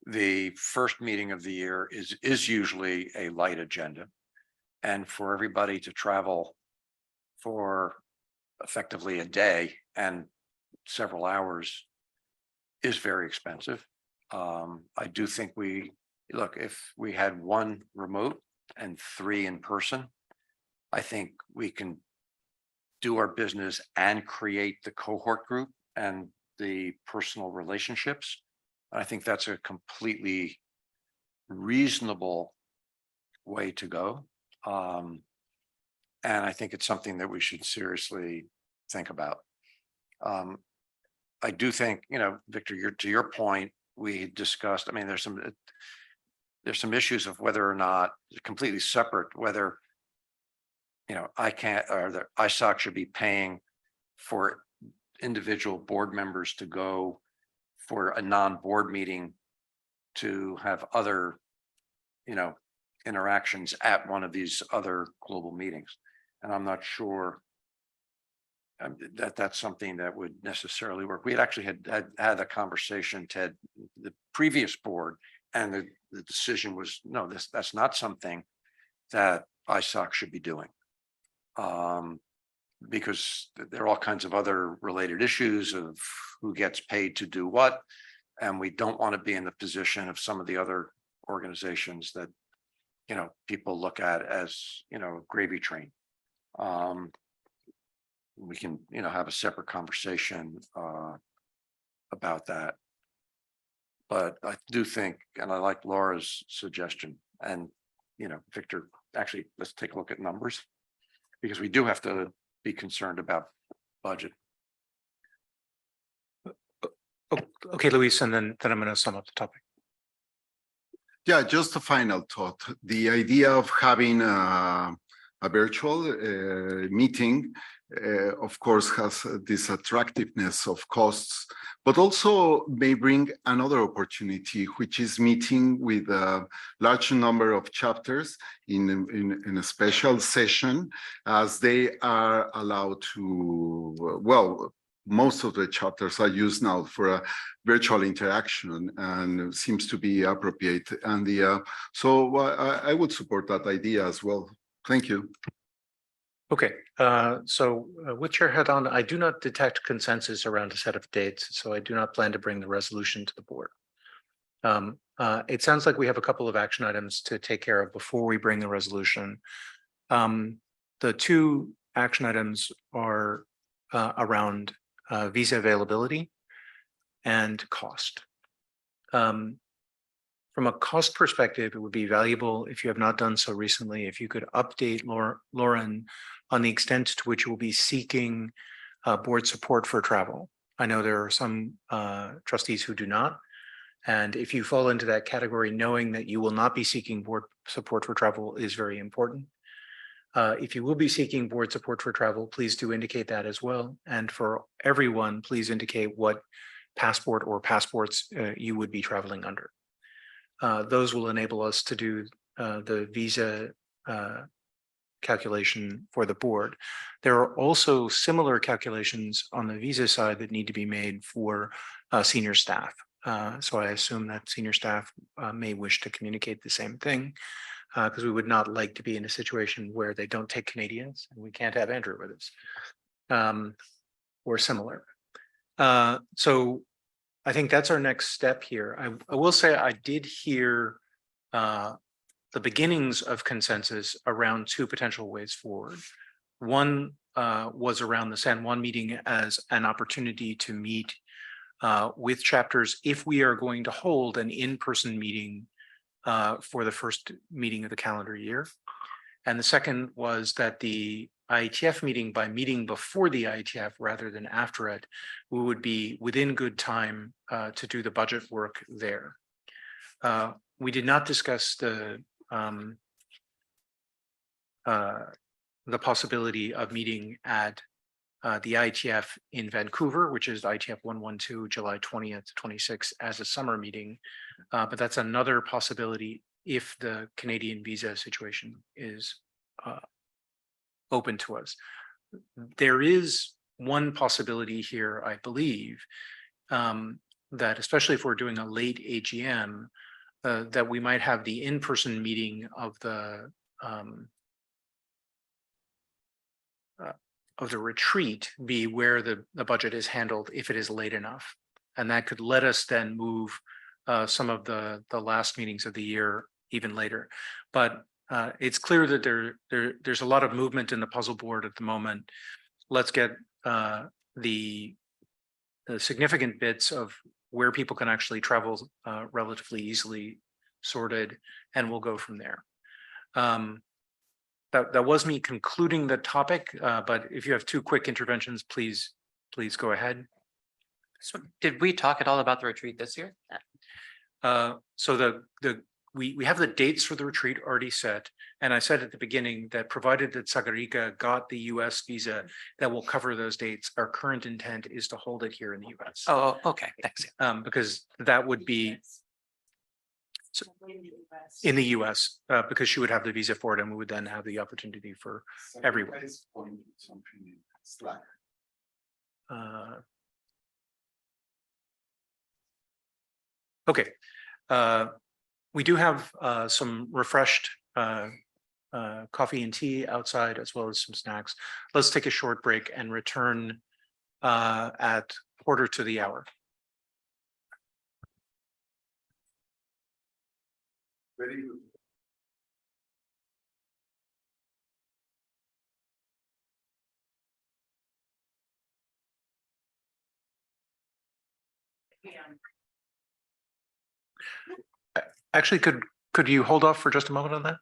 The first meeting of the year is usually a light agenda. And for everybody to travel for effectively a day and several hours is very expensive. I do think if we had 1 remote and 3 in person, I think we can do our business and create the cohort group and the personal relationships. I think that's a completely reasonable way to go. And I think it's something that we should seriously think about. I do think, Victor, to your point, we discussed, I mean, there's some issues of whether or not completely separate, whether, I can't, or the ISOC should be paying for individual board members to go for a non-board meeting to have other, interactions at one of these other global meetings. And I'm not sure that that's something that would necessarily work. We had actually had a conversation, Ted, the previous board, and the decision was, no, that's not something that ISOC should be doing. Because there are all kinds of other related issues of who gets paid to do what. And we don't want to be in the position of some of the other organizations that, people look at as, gravy train. We can, have a separate conversation about that. But I do think, and I like Laura's suggestion, and, Victor, actually, let's take a look at numbers, because we do have to be concerned about budget. Okay, Luis, and then I'm going to sum up the topic. Yeah, just a final thought. The idea of having a virtual meeting, of course, has this attractiveness of costs, but also may bring another opportunity, which is meeting with a large number of chapters in a special session, as they are allowed to, most of the chapters are used now for a virtual interaction and seems to be appropriate. And so I would support that idea as well. Thank you. Okay, so with Chair Head on, I do not detect consensus around a set of dates, so I do not plan to bring the resolution to the board. It sounds like we have a couple of action items to take care of before we bring the resolution. The two action items are around visa availability and cost. From a cost perspective, it would be valuable if you have not done so recently, if you could update Lauren on the extent to which you will be seeking board support for travel. I know there are some trustees who do not. And if you fall into that category, knowing that you will not be seeking board support for travel is very important. If you will be seeking board support for travel, please do indicate that as well. And for everyone, please indicate what passport or passports you would be traveling under. Those will enable us to do the visa calculation for the board. There are also similar calculations on the visa side that need to be made for senior staff. So I assume that senior staff may wish to communicate the same thing, because we would not like to be in a situation where they don't take Canadians and we can't have Andrew with us, or similar. So I think that's our next step here. I will say I did hear the beginnings of consensus around two potential ways forward. One was around the San Juan meeting as an opportunity to meet with chapters if we are going to hold an in-person meeting for the first meeting of the calendar year. And the second was that the IETF meeting, by meeting before the IETF rather than after it, we would be within good time to do the budget work there. We did not discuss the possibility of meeting at the IETF in Vancouver, which is IETF 112, July 20th to 26th as a summer meeting. But that's another possibility if the Canadian visa situation is open to us. There is one possibility here, I believe, that especially if we're doing a late AGM, that we might have the in-person meeting of the retreat be where the budget is handled if it is late enough. And that could let us then move some of the last meetings of the year even later. But it's clear that there's a lot of movement in the puzzle board at the moment. Let's get the significant bits of where people can actually travel relatively easily sorted, and we'll go from there. That was me concluding the topic, but if you have two quick interventions, please go ahead. So did we talk at all about the retreat this year? So we have the dates for the retreat already set. And I said at the beginning that provided that Sagarica got the US visa that will cover those dates, our current intent is to hold it here in the US. Oh, okay, thanks. Because that would be in the US, because she would have the visa for it and we would then have the opportunity for everyone. Okay. We do have some refreshed coffee and tea outside, as well as some snacks. Let's take a short break and return at 1/4 to the hour. Very good. Actually, could you hold off for just a moment on that?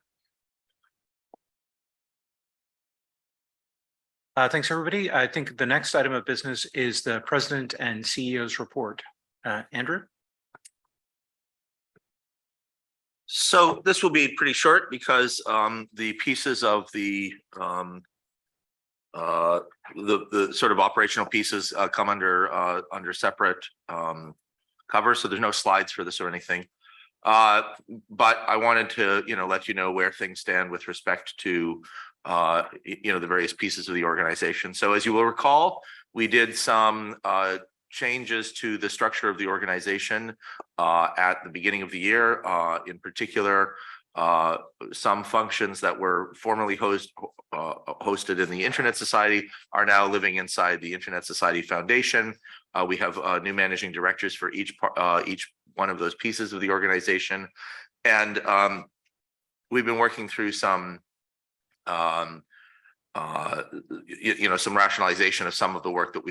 Thanks, everybody. I think the next item of business is the President and CEO's report. Andrew? So this will be pretty short because the pieces of the sort of operational pieces come under separate cover, so there's no slides for this or anything. But I wanted to, let you know where things stand with respect to, the various pieces of the organization. So as you will recall, We did some changes to the structure of the organization at the beginning of the year. In particular, some functions that were formerly hosted in the Internet Society are now living inside the Internet Society Foundation. We have new managing directors for each one of those pieces of the organization, and we've been working through some some rationalization of some of the work that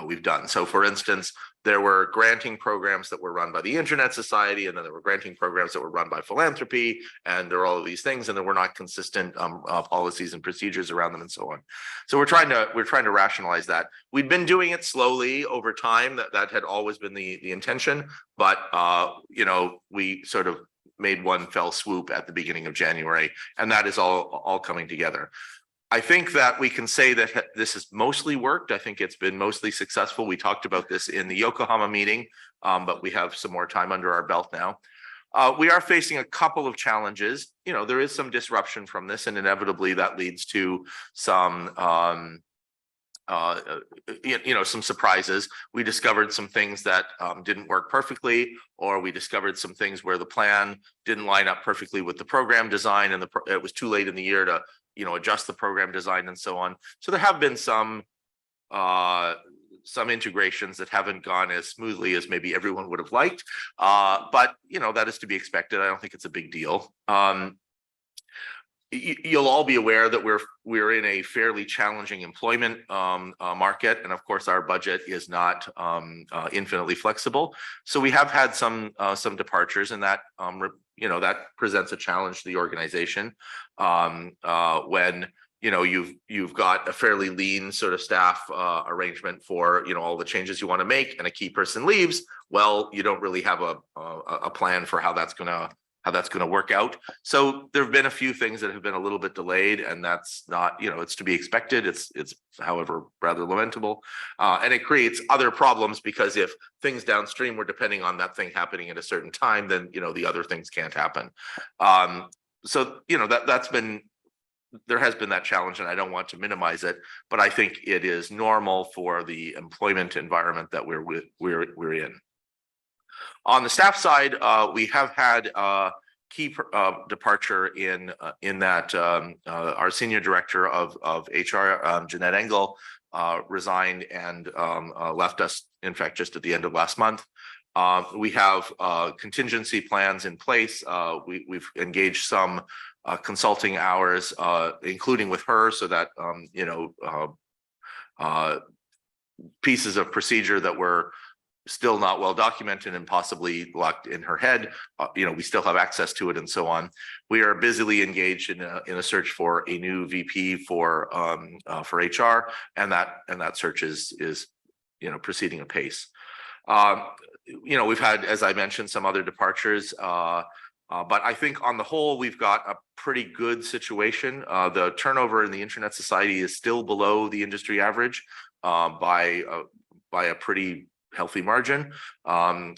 we've done. So for instance, there were granting programs that were run by the Internet Society, and then there were granting programs that were run by philanthropy, and there are all of these things, and there were not consistent policies and procedures around them and so on. So we're trying to rationalize that. We've been doing it slowly over time. That had always been the intention, but we sort of made one fell swoop at the beginning of January, and that is all coming together. I think that we can say that this has mostly worked. I think it's been mostly successful. We talked about this in the Yokohama meeting, but we have some more time under our belt now. We are facing a couple of challenges. There is some disruption from this, and inevitably that leads to some some surprises. We discovered some things that didn't work perfectly, or we discovered some things where the plan didn't line up perfectly with the program design, and it was too late in the year to adjust the program design and so on. So there have been some integrations that haven't gone as smoothly as maybe everyone would have liked, but that is to be expected. I don't think it's a big deal. You'll all be aware that we're in a fairly challenging employment market, and of course our budget is not infinitely flexible. So we have had some departures, and that that presents a challenge to the organization when you've got a fairly lean sort of staff arrangement for all the changes you want to make, and a key person leaves. Well, you don't really have a plan for how that's going to work out. So there have been a few things that have been a little bit delayed, and that's not, it's to be expected. It's however rather lamentable, and it creates other problems, because if things downstream were depending on that thing happening at a certain time, then the other things can't happen. So there has been that challenge, and I don't want to minimize it, but I think it is normal for the employment environment that we're in. On the staff side, we have had key departure in that our senior director of HR, Jeanette Engel, resigned and left us, in fact, just at the end of last month. We have contingency plans in place. We've engaged some consulting hours, including with her, so that pieces of procedure that were still not well documented and possibly locked in her head, we still have access to it and so on. We are busily engaged in a search for a new VP for HR, and that search is proceeding apace. We've had, as I mentioned, some other departures, but I think on the whole we've got a pretty good situation. The turnover in the Internet Society is still below the industry average by a pretty healthy margin.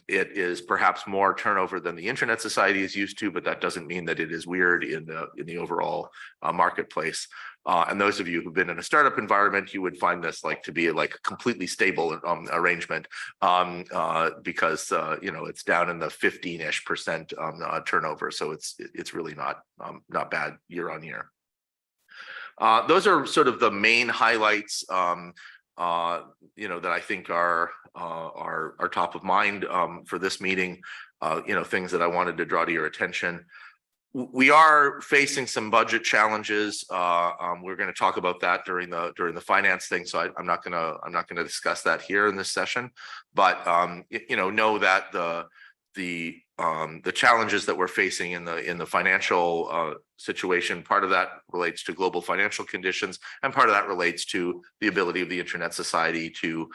It is perhaps more turnover than the Internet Society is used to, but that doesn't mean that it is weird in the overall marketplace. And those of you who've been in a startup environment, you would find this to be a completely stable arrangement, because it's down in the 15-ish% turnover, so it's really not bad year on year. Those are sort of the main highlights that I think are top of mind for this meeting. Things that I wanted to draw to your attention. We are facing some budget challenges. We're going to talk about that during the finance thing, so I'm not going to discuss that here in this session. But know that the challenges that we're facing in the financial situation, part of that relates to global financial conditions, and part of that relates to the ability of the Internet Society to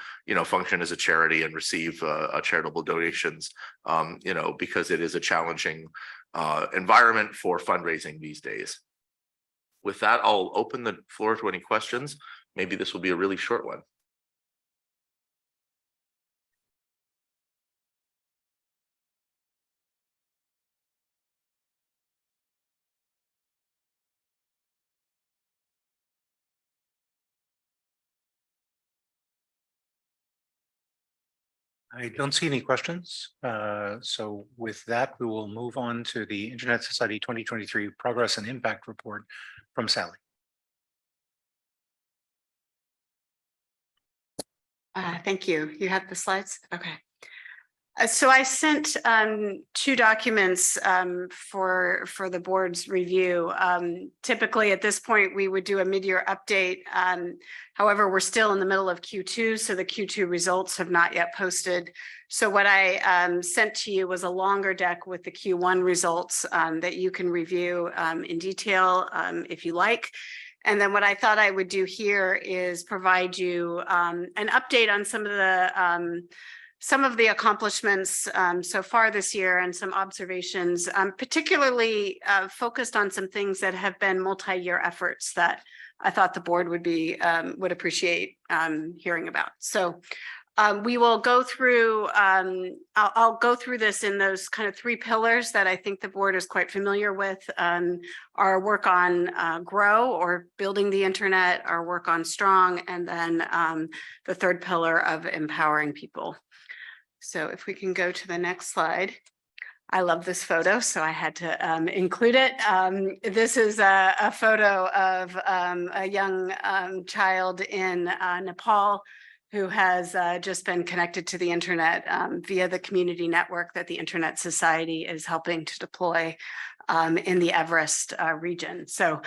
function as a charity and receive charitable donations, because it is a challenging environment for fundraising these days. With that, I'll open the floor to any questions. Maybe this will be a really short one. I don't see any questions. So with that, we will move on to the Internet Society 2023 Progress and Impact Report from Sally. Thank you. You have the slides? Okay. So I sent two documents for the board's review. Typically at this point, we would do a mid-year update. However, we're still in the middle of Q2, so the Q2 results have not yet posted. So what I sent to you was a longer deck with the Q1 results that you can review in detail if you like. And then what I thought I would do here is provide you an update on some of the accomplishments so far this year and some observations, particularly focused on some things that have been multi-year efforts that I thought the board would appreciate hearing about. So we will go through, I'll go through this in those kind of three pillars that I think the board is quite familiar with. Our work on grow or building the internet, our work on strong, and then the third pillar of empowering people. So if we can go to the next slide. I love this photo, so I had to include it. This is a photo of a young child in Nepal who has just been connected to the internet via the community network that the Internet Society is helping to deploy in the Everest region. So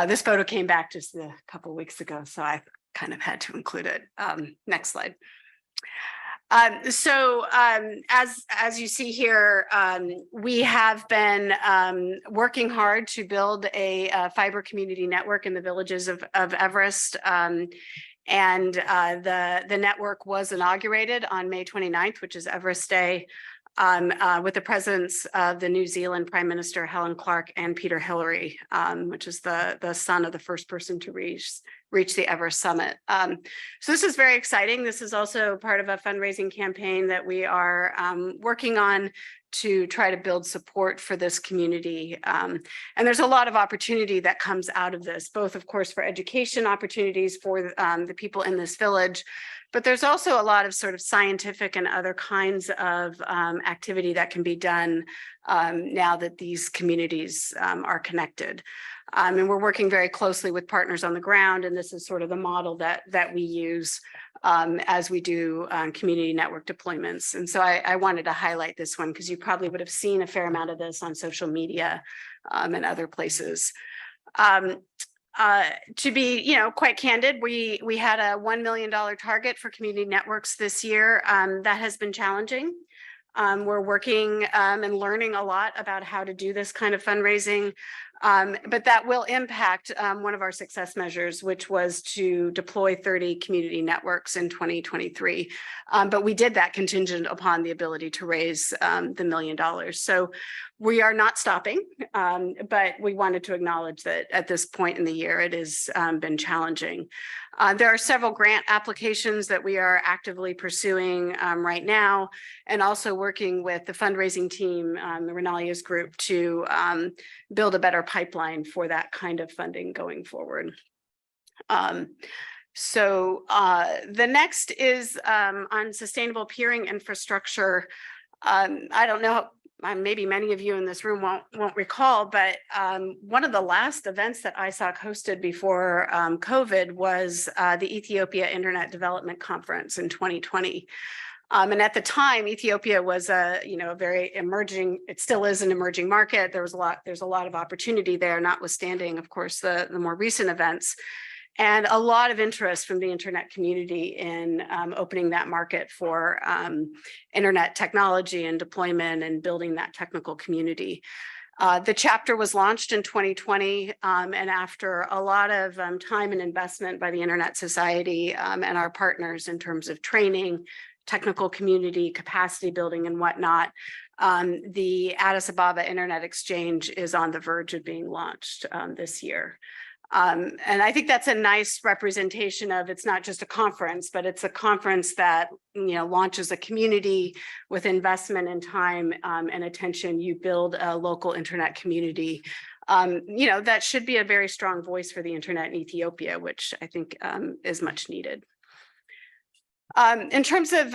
this photo came back just a couple of weeks ago, so I kind of had to include it. Next slide. As you see here, we have been working hard to build a fiber community network in the villages of Everest. The network was inaugurated on May 29th, which is Everest Day, with the presence of the New Zealand Prime Minister Helen Clark and Peter Hillary, which is the son of the first person to reach the Everest summit. So this is very exciting. This is also part of a fundraising campaign that we are working on to try to build support for this community. And there's a lot of opportunity that comes out of this, both of course for education opportunities for the people in this village, but there's also a lot of sort of scientific and other kinds of activity that can be done now that these communities are connected. And we're working very closely with partners on the ground, and this is sort of the model that we use as we do community network deployments. And so I wanted to highlight this one because you probably would have seen a fair amount of this on social media and other places. To be, quite candid, we had a $1 million target for community networks this year. That has been challenging. We're working and learning a lot about how to do this kind of fundraising. But that will impact one of our success measures, which was to deploy 30 community networks in 2023. But we did that contingent upon the ability to raise the $1 million. So we are not stopping, but we wanted to acknowledge that at this point in the year, it has been challenging. There are several grant applications that we are actively pursuing right now, and also working with the fundraising team, the Renalia's group, to build a better pipeline for that kind of funding going forward. The next is on sustainable peering infrastructure. I don't know, maybe many of you in this room won't recall, but one of the last events that ISOC hosted before COVID was the Ethiopia Internet Development Conference in 2020. And at the time, Ethiopia was a very emerging, it still is an emerging market. There's a lot of opportunity there, notwithstanding, of course, the more recent events. And a lot of interest from the internet community in opening that market for internet technology and deployment and building that technical community. The chapter was launched in 2020, and after a lot of time and investment by the Internet Society and our partners in terms of training, technical community, capacity building and whatnot, the Addis Ababa Internet Exchange is on the verge of being launched this year. And I think that's a nice representation of, it's not just a conference, but it's a conference that, launches a community with investment and time and attention. You build a local internet community, that should be a very strong voice for the internet in Ethiopia, which I think is much needed. In terms of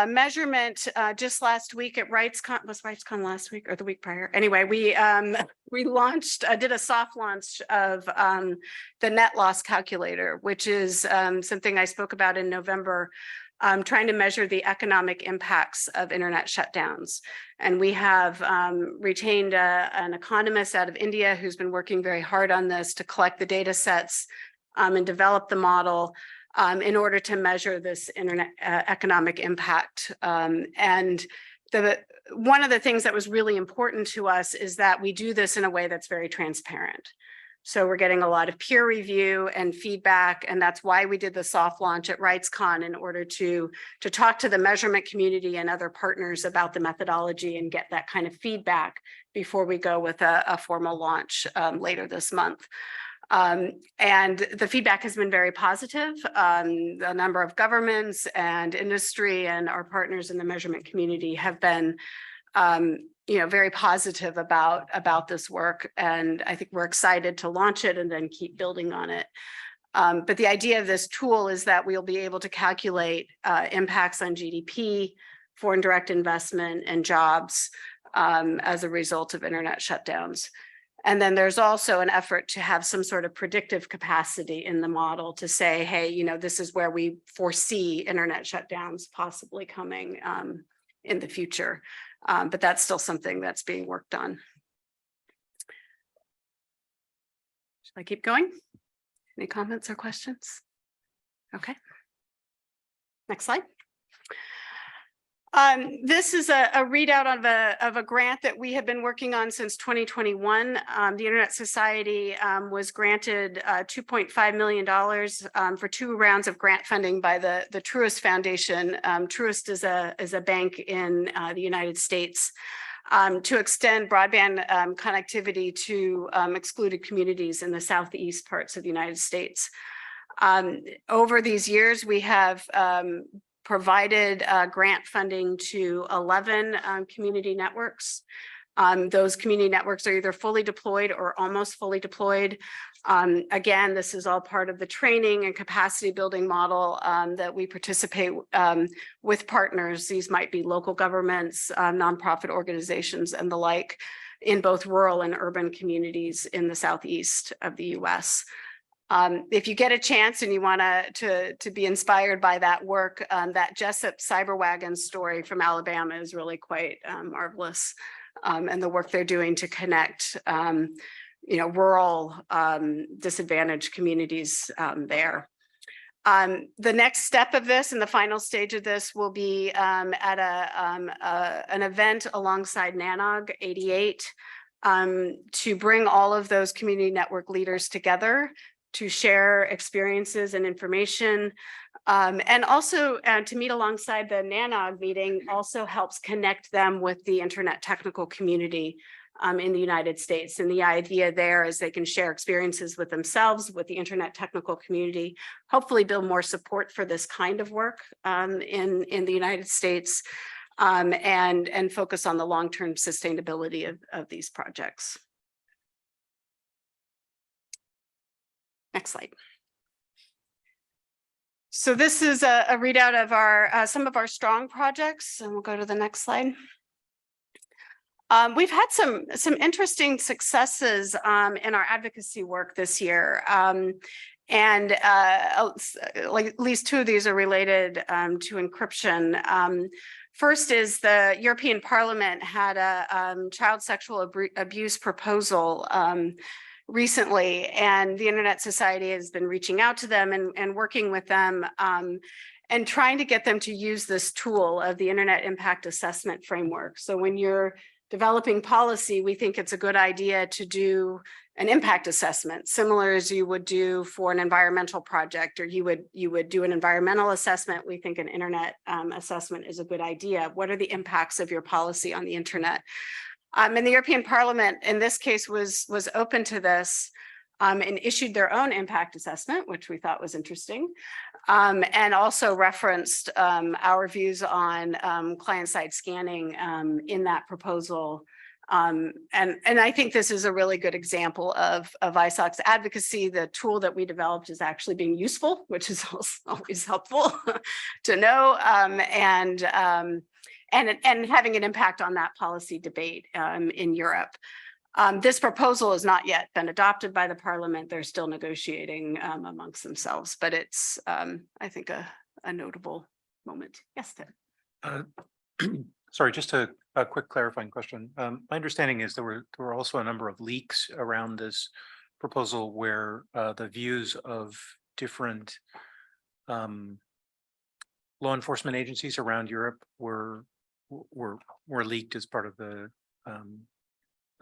measurement, just last week at RightsCon, was RightsCon last week or the week prior? Anyway, we launched, did a soft launch of the net loss calculator, which is something I spoke about in November, trying to measure the economic impacts of internet shutdowns. And we have retained an economist out of India who's been working very hard on this to collect the data sets and develop the model in order to measure this internet economic impact. And one of the things that was really important to us is that we do this in a way that's very transparent. So we're getting a lot of peer review and feedback, and that's why we did the soft launch at RightsCon, in order to talk to the measurement community and other partners about the methodology and get that kind of feedback before we go with a formal launch later this month. And the feedback has been very positive. A number of governments and industry and our partners in the measurement community have been very positive about this work. And I think we're excited to launch it and then keep building on it. But the idea of this tool is that we'll be able to calculate impacts on GDP, foreign direct investment, and jobs as a result of internet shutdowns. And then there's also an effort to have some sort of predictive capacity in the model to say, hey, this is where we foresee internet shutdowns possibly coming in the future. But that's still something that's being worked on. Should I keep going? Any comments or questions? Okay. Next slide. This is a readout of a grant that we have been working on since 2021. The Internet Society was granted $2.5 million for 2 rounds of grant funding by the Truist Foundation. Truist is a bank in the United States to extend broadband connectivity to excluded communities in the southeast parts of the United States. Over these years, we have provided grant funding to 11 community networks. Those community networks are either fully deployed or almost fully deployed. Again, this is all part of the training and capacity building model that we participate with partners. These might be local governments, nonprofit organizations, and the like, in both rural and urban communities in the southeast of the US. If you get a chance and you want to be inspired by that work, that Jessup Cyberwagon story from Alabama is really quite marvelous, and the work they're doing to connect, rural disadvantaged communities there. The next step of this and the final stage of this will be at an event alongside NANOG 88 to bring all of those community network leaders together to share experiences and information. And also to meet alongside the NANOG meeting also helps connect them with the internet technical community in the United States. And the idea there is they can share experiences with themselves, with the internet technical community, hopefully build more support for this kind of work in the United States, and focus on the long-term sustainability of these projects. Next slide. So this is a readout of our some of our strong projects, and we'll go to the next slide. We've had some interesting successes in our advocacy work this year. And like at least 2 of these are related to encryption. First is the European Parliament had a child sexual abuse proposal recently, and the Internet Society has been reaching out to them and working with them and trying to get them to use this tool of the Internet Impact Assessment Framework. So when you're developing policy, we think it's a good idea to do an impact assessment, similar as you would do for an environmental project, or you would do an environmental assessment. We think an internet assessment is a good idea. What are the impacts of your policy on the internet? And the European Parliament, in this case, was open to this and issued their own impact assessment, which we thought was interesting, and also referenced our views on client-side scanning in that proposal And I think this is a really good example of ISOC's advocacy. The tool that we developed is actually being useful, which is always helpful to know, and having an impact on that policy debate in Europe. This proposal has not yet been adopted by the parliament. They're still negotiating amongst themselves, but it's, I think, a notable moment. Yes, Ted. Sorry, just a quick clarifying question. My understanding is there were also a number of leaks around this proposal where the views of different law enforcement agencies around Europe were leaked as part of the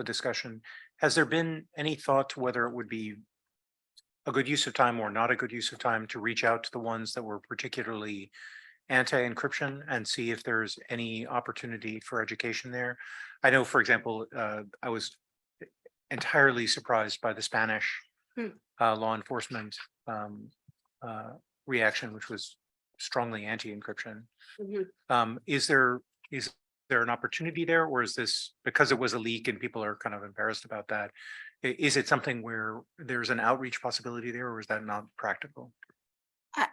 discussion. Has there been any thought to whether it would be a good use of time or not a good use of time to reach out to the ones that were particularly anti-encryption and see if there's any opportunity for education there? I know, for example, I was entirely surprised by the Spanish law enforcement reaction, which was strongly anti-encryption. Is there an opportunity there, or is this because it was a leak and people are kind of embarrassed about that? Is it something where there's an outreach possibility there, or is that not practical?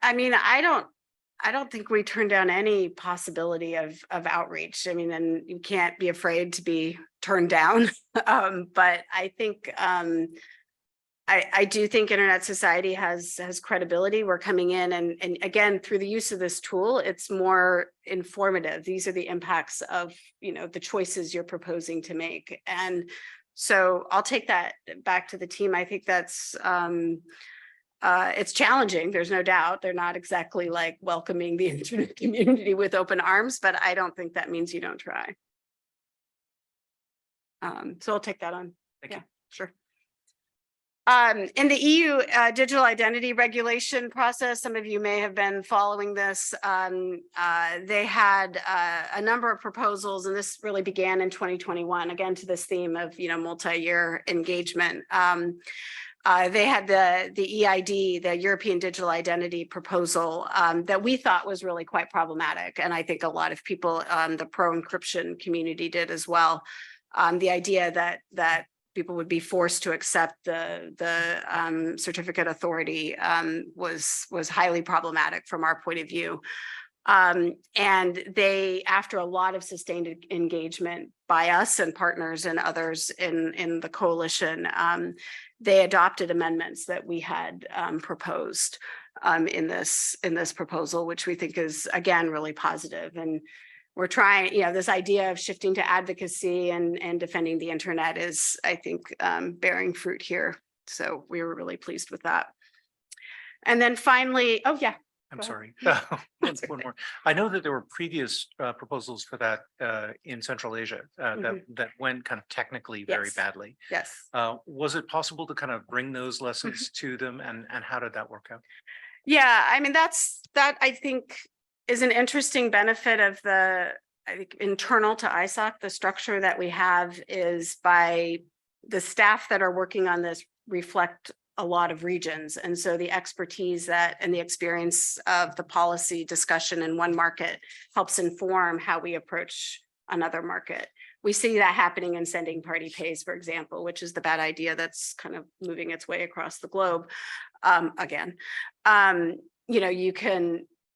I mean, I don't think we turn down any possibility of outreach. I mean, and you can't be afraid to be turned down. But I think I do think Internet Society has credibility. We're coming in and again, through the use of this tool, it's more informative. These are the impacts of, the choices you're proposing to make. And so I'll take that back to the team. I think that's it's challenging. There's no doubt. They're not exactly like welcoming the internet community with open arms, but I don't think that means you don't try. So I'll take that on. Thank you. Sure. In the EU digital identity regulation process, some of you may have been following this. They had a number of proposals, and this really began in 2021, again, to this theme of, multi-year engagement. They had the EID, the European Digital Identity proposal, that we thought was really quite problematic. And I think a lot of people, the pro-encryption community did as well. The idea that people would be forced to accept the certificate authority was highly problematic from our point of view. And they, after a lot of sustained engagement by us and partners and others in the coalition, they adopted amendments that we had proposed in this proposal, which we think is, again, really positive. And we're trying, this idea of shifting to advocacy and defending the internet is, I think, bearing fruit here. So we were really pleased with that. And then finally, oh yeah. I'm sorry. One more. I know that there were previous proposals for that in Central Asia that went kind of technically very badly. Yes. Was it possible to kind of bring those lessons to them, and how did that work out? Yeah, I mean, that I think is an interesting benefit of I think internal to ISOC. The structure that we have is by the staff that are working on this reflect a lot of regions. And so the expertise and the experience of the policy discussion in one market helps inform how we approach another market. We see that happening in sending party pays, for example, which is the bad idea that's kind of moving its way across the globe. Again,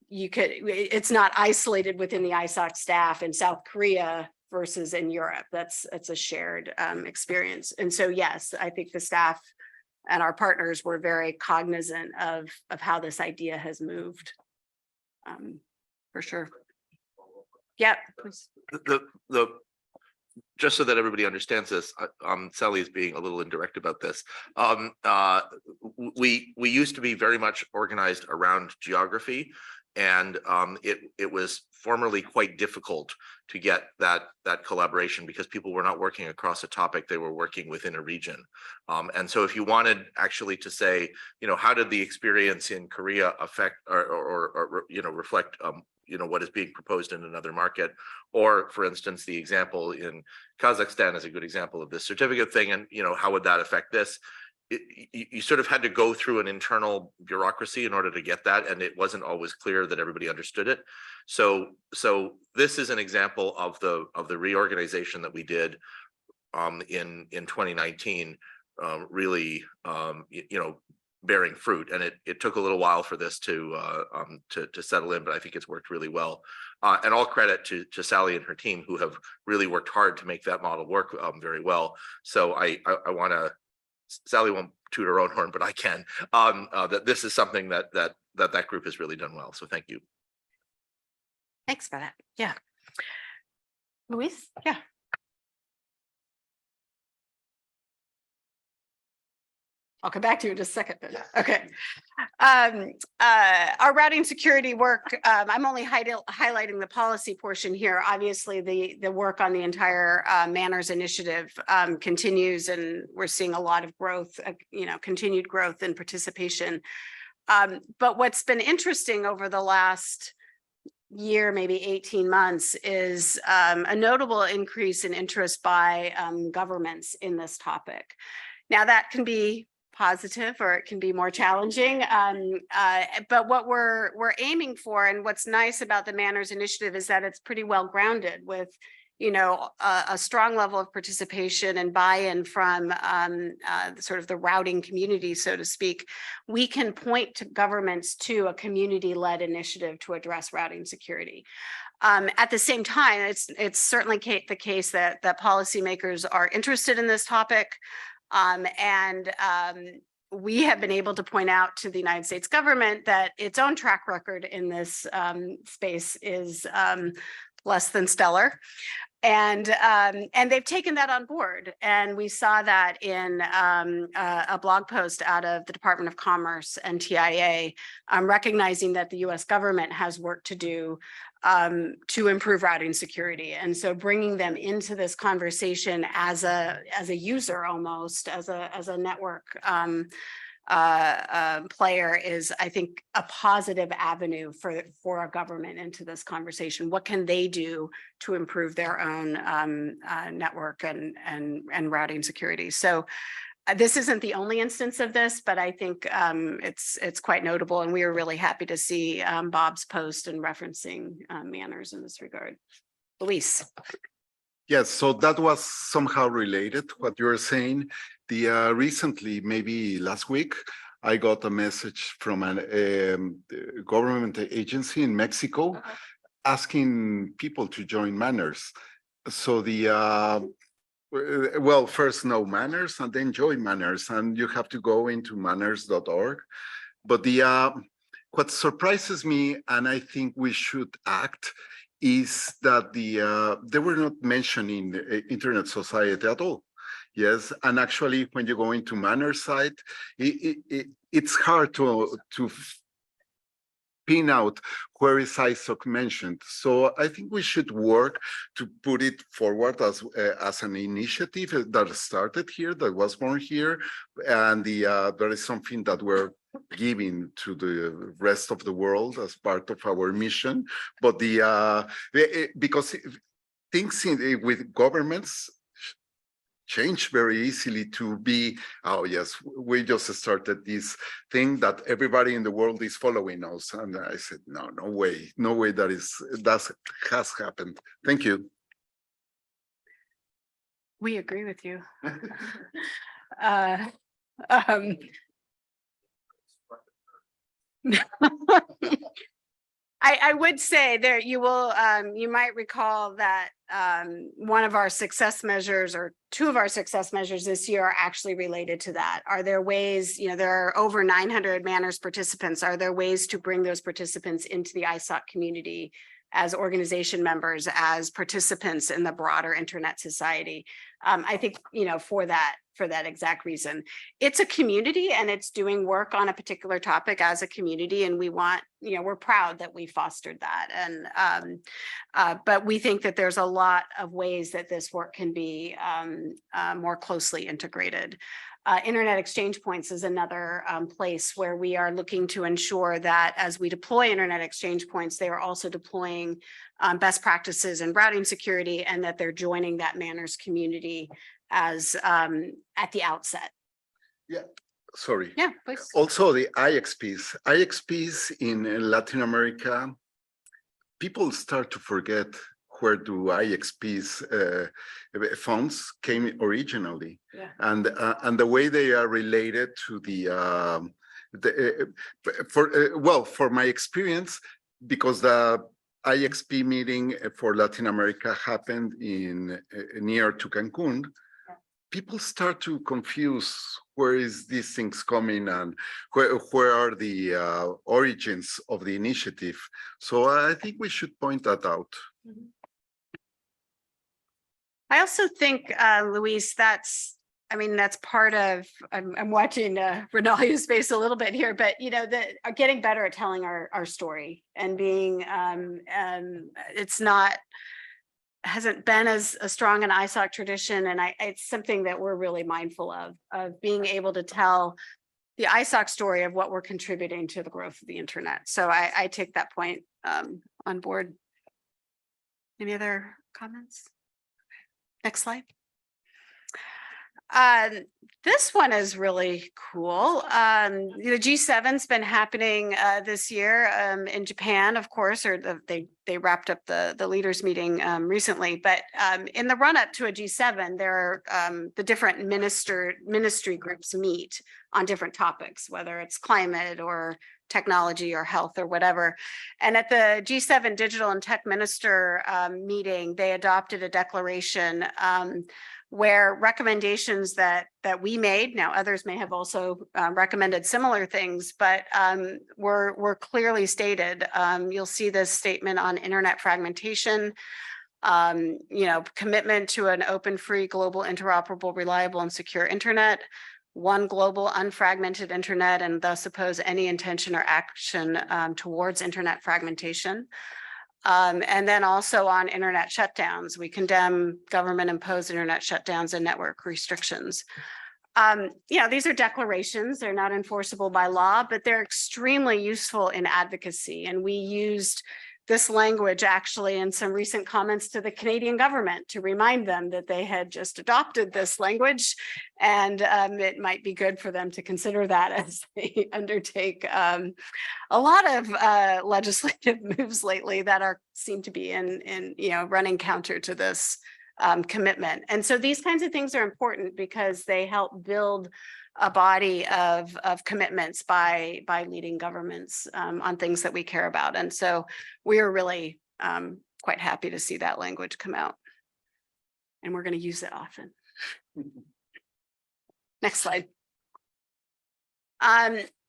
it's not isolated within the ISOC staff in South Korea versus in Europe. It's a shared experience. And so, yes, I think the staff and our partners were very cognizant of how this idea has moved. For sure. Yeah, please. Just so that everybody understands this, Sally is being a little indirect about this. We used to be very much organized around geography, and it was formerly quite difficult to get that collaboration because people were not working across a topic, they were working within a region. And so if you wanted actually to say, how did the experience in Korea affect or reflect what is being proposed in another market, or for instance, the example in Kazakhstan is a good example of this certificate thing, and how would that affect this? You sort of had to go through an internal bureaucracy in order to get that, and it wasn't always clear that everybody understood it. So this is an example of the reorganization that we did in 2019 really bearing fruit, and it took a little while for this to settle in, but I think it's worked really well. And all credit to Sally and her team, who have really worked hard to make that model work very well. So I want to, Sally won't toot her own horn, but I can, that this is something that group has really done well. So thank you. Thanks for that. Yeah. Luis? Yeah. I'll come back to you in just a second. But okay. Our routing security work, I'm only highlighting the policy portion here. Obviously, the work on the entire Manners Initiative continues, and we're seeing a lot of growth, continued growth and participation. But what's been interesting over the last year, maybe 18 months, is a notable increase in interest by governments in this topic. Now, that can be positive or it can be more challenging. But what we're aiming for, and what's nice about the Manners Initiative, is that it's pretty well grounded with, a strong level of participation and buy-in from sort of the routing community, so to speak. We can point to governments to a community-led initiative to address routing security. At the same time, it's certainly the case that policymakers are interested in this topic. We have been able to point out to the United States government that its own track record in this space is less than stellar. And they've taken that on board. And we saw that in a blog post out of the Department of Commerce and TIA, recognizing that the US government has work to do to improve routing security. And so bringing them into this conversation as a user, almost as a network player, is, I think, a positive avenue for a government into this conversation. What can they do to improve their own network and routing security? So this isn't the only instance of this, but I think it's quite notable, and we are really happy to see Bob's post and referencing Manners in this regard. Luis. Yes, so that was somehow related, what you're saying. Recently, maybe last week, I got a message from a government agency in Mexico asking people to join Manners. So well, first know Manners and then join Manners, and you have to go into manners.org. But what surprises me, and I think we should act, is that they were not mentioning the Internet Society at all. Yes, and actually, when you go into Manners site, it's hard to pin out where is ISOC mentioned. So I think we should work to put it forward as an initiative that started here, that was born here, and there is something that we're giving to the rest of the world as part of our mission. But because things with governments change very easily to be, oh yes, we just started this thing that everybody in the world is following us. And I said, no way that has happened. Thank you. We agree with you. I would say there you might recall that one of our success measures, or two of our success measures this year, are actually related to that. Are there ways, there are over 900 Manners participants. Are there ways to bring those participants into the ISOC community as organization members, as participants in the broader Internet Society? I think, for that exact reason. It's a community, and it's doing work on a particular topic as a community, and we want, we're proud that we fostered that. And but we think that there's a lot of ways that this work can be more closely integrated. Internet exchange points is another place where we are looking to ensure that as we deploy internet exchange points, they are also deploying best practices in routing security, and that they're joining that Manners community as at the outset. Yeah, sorry. Yeah, please. Also the IXPs in Latin America, people start to forget where do IXP's funds came originally. Yeah. And the way they are related to for my experience, because the IXP meeting for Latin America happened in near to Cancun, people start to confuse where is these things coming and where are the origins of the initiative. So I think we should point that out. I also think, Luis, that's part of, I'm watching Renalia's face a little bit here, but getting better at telling our story and being, hasn't been as strong an ISOC tradition. And it's something that we're really mindful of being able to tell the ISOC story of what we're contributing to the growth of the internet. So I take that point on board. Any other comments? Next slide. This one is really cool. G7's been happening this year in Japan, of course, or they wrapped up the leaders meeting recently. But in the run up to a G7, there are the different ministry groups meet on different topics, whether it's climate or technology or health or whatever. And at the G7 Digital and Tech Minister meeting, they adopted a declaration where recommendations that we made, now others may have also recommended similar things, but were clearly stated. You'll see this statement on internet fragmentation, commitment to an open, free, global, interoperable, reliable, and secure internet, one global unfragmented internet, and thus oppose any intention or action towards internet fragmentation. And then also on internet shutdowns, we condemn government-imposed internet shutdowns and network restrictions. These are declarations, they're not enforceable by law, but they're extremely useful in advocacy. And we used this language actually in some recent comments to the Canadian government to remind them that they had just adopted this language, and it might be good for them to consider that as they undertake a lot of legislative moves lately that seem to be in running counter to this commitment. And so these kinds of things are important because they help build a body of commitments by leading governments on things that we care about. And so we are really quite happy to see that language come out. And we're going to use it often. Next slide.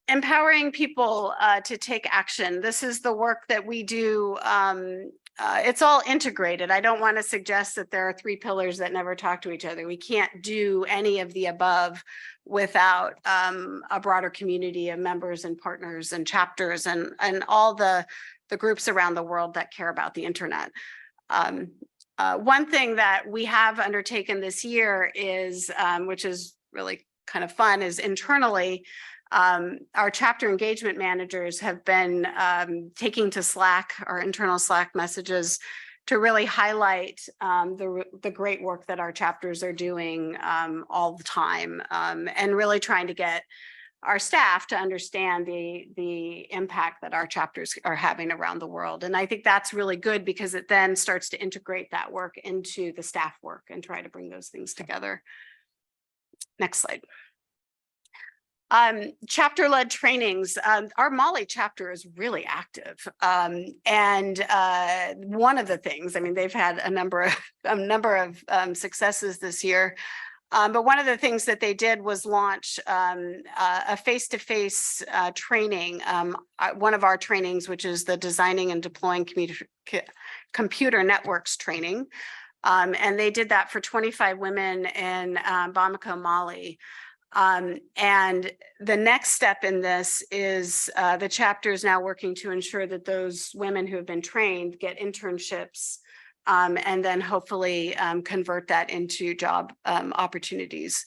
Empowering people to take action. This is the work that we do. It's all integrated. I don't want to suggest that there are three pillars that never talk to each other. We can't do any of the above without a broader community of members and partners and chapters and all the groups around the world that care about the internet. One thing that we have undertaken this year is, which is really kind of fun, is internally, our chapter engagement managers have been taking to Slack, our internal Slack messages, to really highlight the great work that our chapters are doing all the time, and really trying to get our staff to understand the impact that our chapters are having around the world. And I think that's really good because it then starts to integrate that work into the staff work and try to bring those things together. Next slide. Chapter-led trainings. Our Mali chapter is really active. And one of the things, I mean, they've had a number of successes this year. But one of the things that they did was launch a face-to-face training. One of our trainings, which is the Designing and Deploying Computer Networks training. And they did that for 25 women in Bamako, Mali. And the next step in this is the chapter is now working to ensure that those women who have been trained get internships and then hopefully convert that into job opportunities.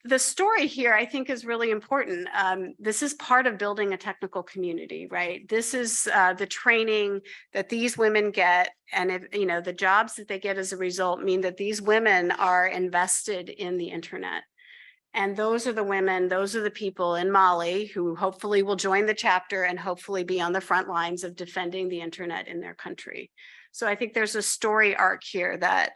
The story here, I think, is really important. This is part of building a technical community, right? This is the training that these women get, and if, the jobs that they get as a result mean that these women are invested in the internet. And those are the women, those are the people in Mali who hopefully will join the chapter and hopefully be on the front lines of defending the internet in their country. So I think there's a story arc here that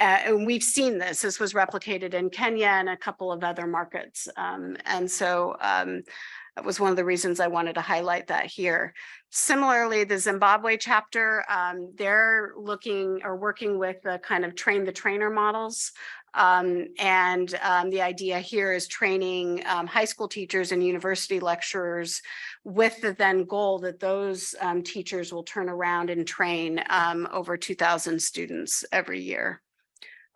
and we've seen this. This was replicated in Kenya and a couple of other markets. And so that was one of the reasons I wanted to highlight that here. Similarly, the Zimbabwe chapter, they're looking or working with the kind of train the trainer models. The idea here is training high school teachers and university lecturers with the then goal that those teachers will turn around and train over 2,000 students every year.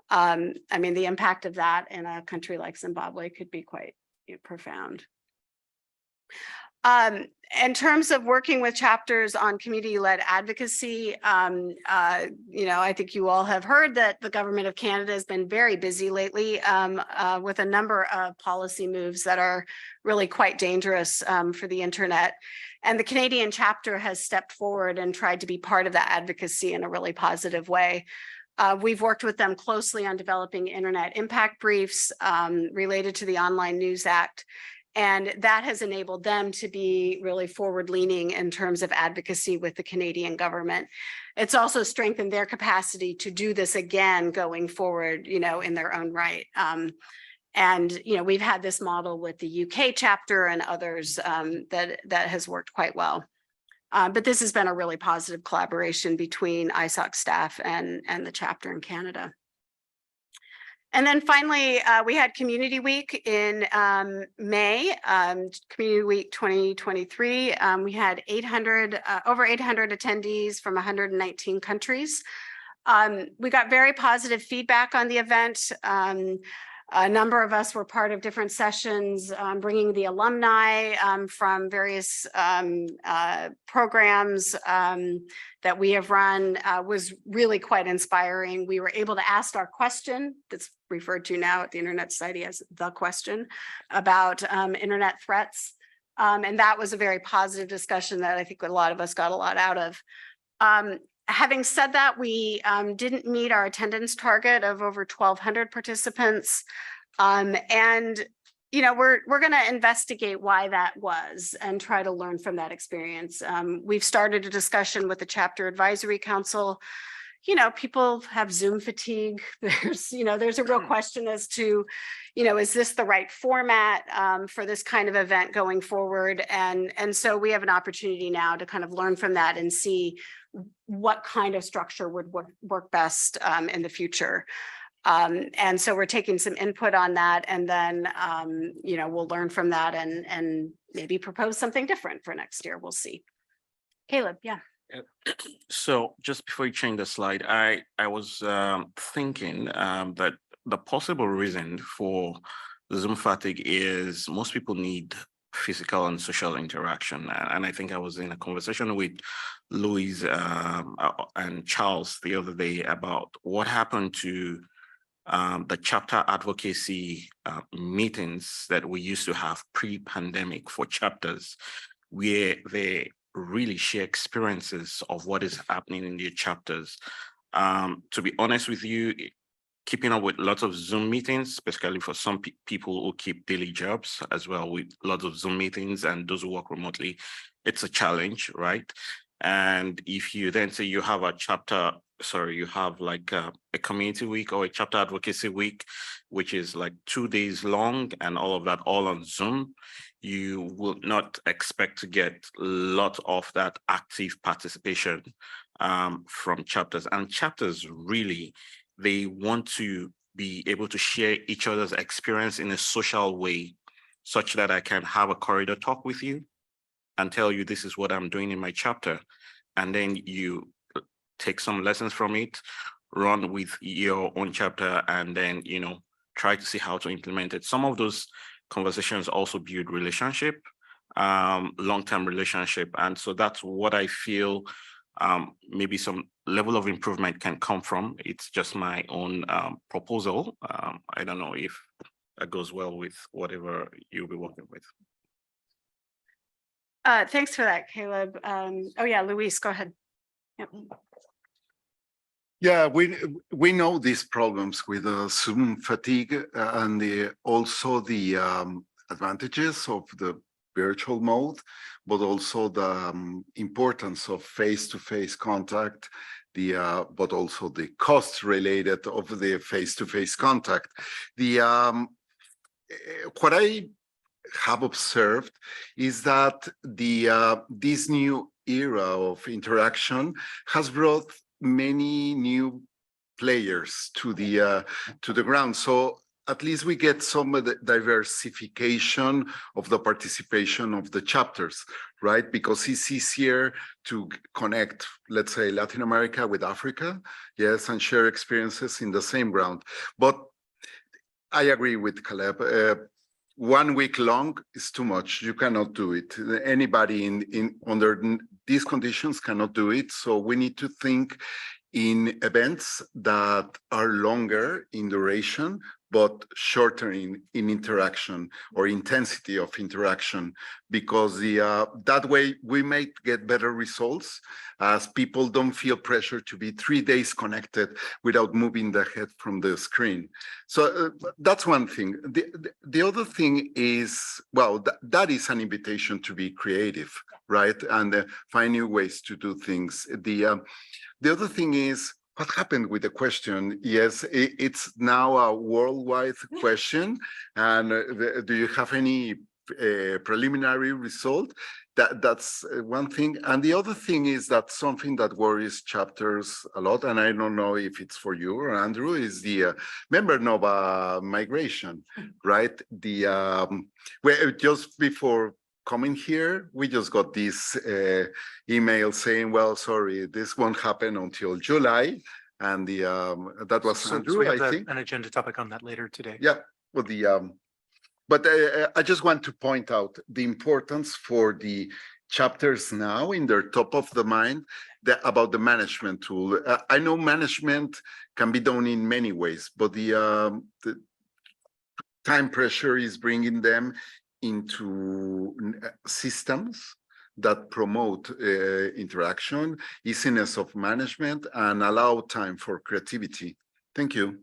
I mean, the impact of that in a country like Zimbabwe could be quite profound. In terms of working with chapters on community-led advocacy, I think you all have heard that the government of Canada has been very busy lately with a number of policy moves that are really quite dangerous for the internet. And the Canadian chapter has stepped forward and tried to be part of that advocacy in a really positive way. We've worked with them closely on developing internet impact briefs related to the Online News Act. And that has enabled them to be really forward-leaning in terms of advocacy with the Canadian government. It's also strengthened their capacity to do this again going forward, in their own right. We've had this model with the UK chapter and others that has worked quite well. But this has been a really positive collaboration between ISOC staff and the chapter in Canada. And then finally, we had Community Week in May, Community Week 2023. We had over 800 attendees from 119 countries. We got very positive feedback on the event. A number of us were part of different sessions, bringing the alumni from various programs that we have run was really quite inspiring. We were able to ask our question that's referred to now at the Internet Society as the question about internet threats. And that was a very positive discussion that I think a lot of us got a lot out of. Having said that, we didn't meet our attendance target of over 1,200 participants. We're going to investigate why that was and try to learn from that experience. We've started a discussion with the Chapter Advisory Council. People have Zoom fatigue. There's a real question as to, is this the right format for this kind of event going forward? And so we have an opportunity now to kind of learn from that and see what kind of structure would work best in the future. And so we're taking some input on that, and then, we'll learn from that and maybe propose something different for next year. We'll see. Caleb, yeah. So just before you change the slide, I was thinking that the possible reason for Zoom fatigue is most people need physical and social interaction. And I think I was in a conversation with Louise and Charles the other day about what happened to the chapter advocacy meetings that we used to have pre-pandemic for chapters, where they really share experiences of what is happening in their chapters. To be honest with you, keeping up with lots of Zoom meetings, especially for some people who keep daily jobs as well with lots of Zoom meetings and those who work remotely, it's a challenge, right? And if you then say you have you have like a community week or a chapter advocacy week, which is like 2 days long and all of that all on Zoom, you will not expect to get a lot of that active participation from chapters. And chapters really, they want to be able to share each other's experience in a social way, such that I can have a corridor talk with you and tell you this is what I'm doing in my chapter. And then you take some lessons from it, run with your own chapter, and then, try to see how to implement it. Some of those conversations also build relationship, long-term relationship. And so that's what I feel maybe some level of improvement can come from. It's just my own proposal. I don't know if that goes well with whatever you'll be working with. Thanks for that, Caleb. Luis, go ahead. Yep. Yeah, we know these problems with Zoom fatigue and also the advantages of the virtual mode, but also the importance of face-to-face contact, but also the costs related of the face-to-face contact. What I have observed is that this new era of interaction has brought many new players to the ground. So at least we get some of the diversification of the participation of the chapters, right? Because it's easier to connect, let's say, Latin America with Africa, yes, and share experiences in the same ground. But I agree with Caleb. 1 week long is too much. You cannot do it. Anybody under these conditions cannot do it. So we need to think in events that are longer in duration, but shorter in interaction or intensity of interaction, because that way we may get better results as people don't feel pressure to be 3 days connected without moving their head from the screen. So that's one thing. The other thing is, well, that is an invitation to be creative, right? And find new ways to do things. The other thing is, what happened with the question? Yes, it's now a worldwide question. And do you have any preliminary result? That's one thing. And the other thing is that something that worries chapters a lot, and I don't know if it's for you or Andrew, is the member Nova migration, right? Well, just before coming here, we just got this email saying, well, sorry, this won't happen until July. And that was So Andrew, we I have think. an agenda topic on that later today. Yeah, well, but I just want to point out the importance for the chapters now in their top of the mind about the management tool. I know management can be done in many ways, but the time pressure is bringing them into systems that promote interaction, easiness of management, and allow time for creativity. Thank you.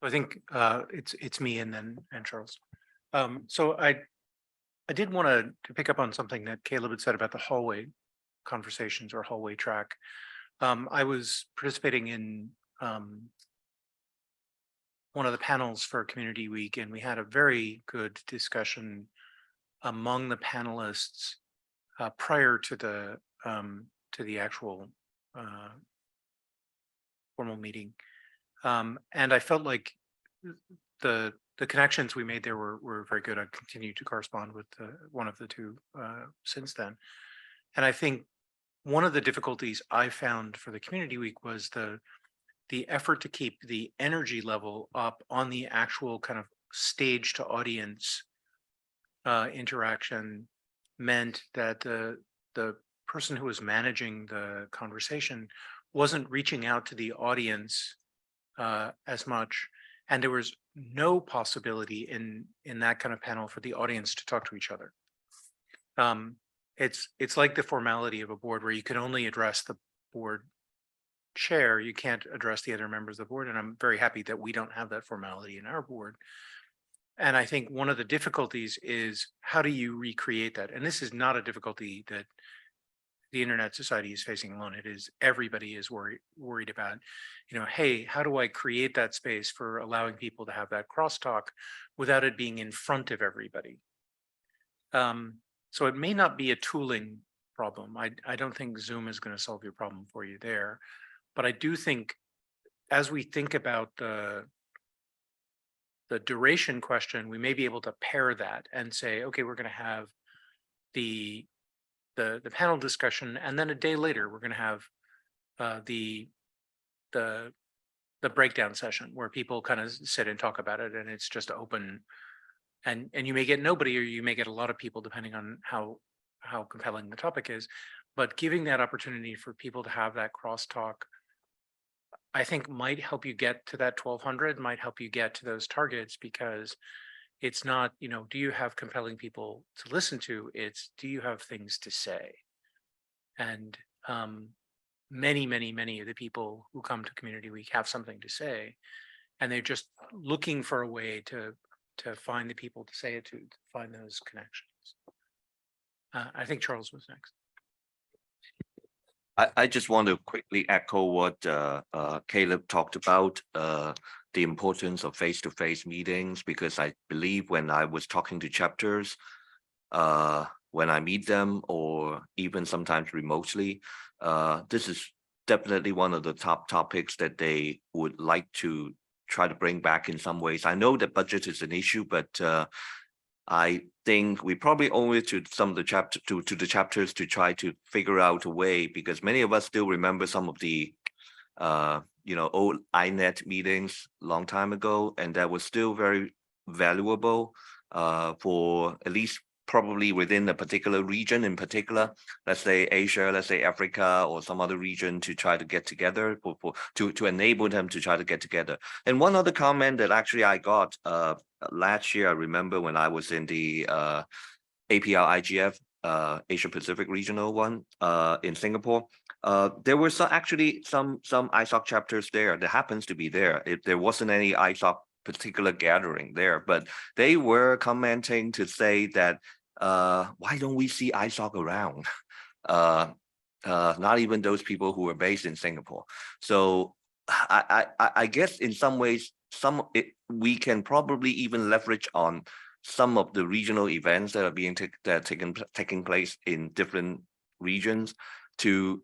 I think it's me and Charles. So I did want to pick up on something that Caleb had said about the hallway conversations or hallway track. I was participating in one of the panels for Community Week, and we had a very good discussion among the panelists prior to the actual formal meeting. And I felt like the connections we made there were very good. I continued to correspond with one of the two since then. And I think one of the difficulties I found for the Community Week was the effort to keep the energy level up on the actual kind of stage to audience interaction meant that the person who was managing the conversation wasn't reaching out to the audience as much, and there was no possibility in that kind of panel for the audience to talk to each other. It's like the formality of a board where you can only address the board chair, you can't address the other members of the board, and I'm very happy that we don't have that formality in our board. And I think one of the difficulties is, how do you recreate that? And this is not a difficulty that the Internet Society is facing alone. It is, everybody is worried about, hey, how do I create that space for allowing people to have that crosstalk without it being in front of everybody? So it may not be a tooling problem. I don't think Zoom is going to solve your problem for you there. But I do think, as we think about the duration question, we may be able to pair that and say, okay, we're going to have the panel discussion, and then a day later we're going to have the breakdown session where people kind of sit and talk about it, and it's just open, and you may get nobody or you may get a lot of people depending on how compelling the topic is. But giving that opportunity for people to have that crosstalk, I think might help you get to that 1200, might help you get to those targets, because it's not, do you have compelling people to listen to? It's, do you have things to say? And many of the people who come to Community Week have something to say, and they're just looking for a way to to find the people to say it to find those connections. I think Charles was next. I just want to quickly echo what Caleb talked about, the importance of face-to-face meetings, because I believe when I was talking to chapters, when I meet them or even sometimes remotely, this is definitely one of the top topics that they would like to try to bring back in some ways. I know that budget is an issue, but I think we probably owe it to some of the the chapters to try to figure out a way, because many of us still remember some of the old INET meetings long time ago, and that was still very valuable for at least probably within a particular region in particular, let's say Asia, let's say Africa or some other region, to try to get together to enable them to try to get together. And one other comment that actually I got last year, I remember when I was in the APL IGF Asia Pacific regional one in Singapore, there were actually some ISOC chapters there that happens to be there. There wasn't any ISOC particular gathering there, but they were commenting to say that why don't we see ISOC around? Not even those people who are based in Singapore. So I guess in some ways, we can probably even leverage on some of the regional events that are being taking place in different regions to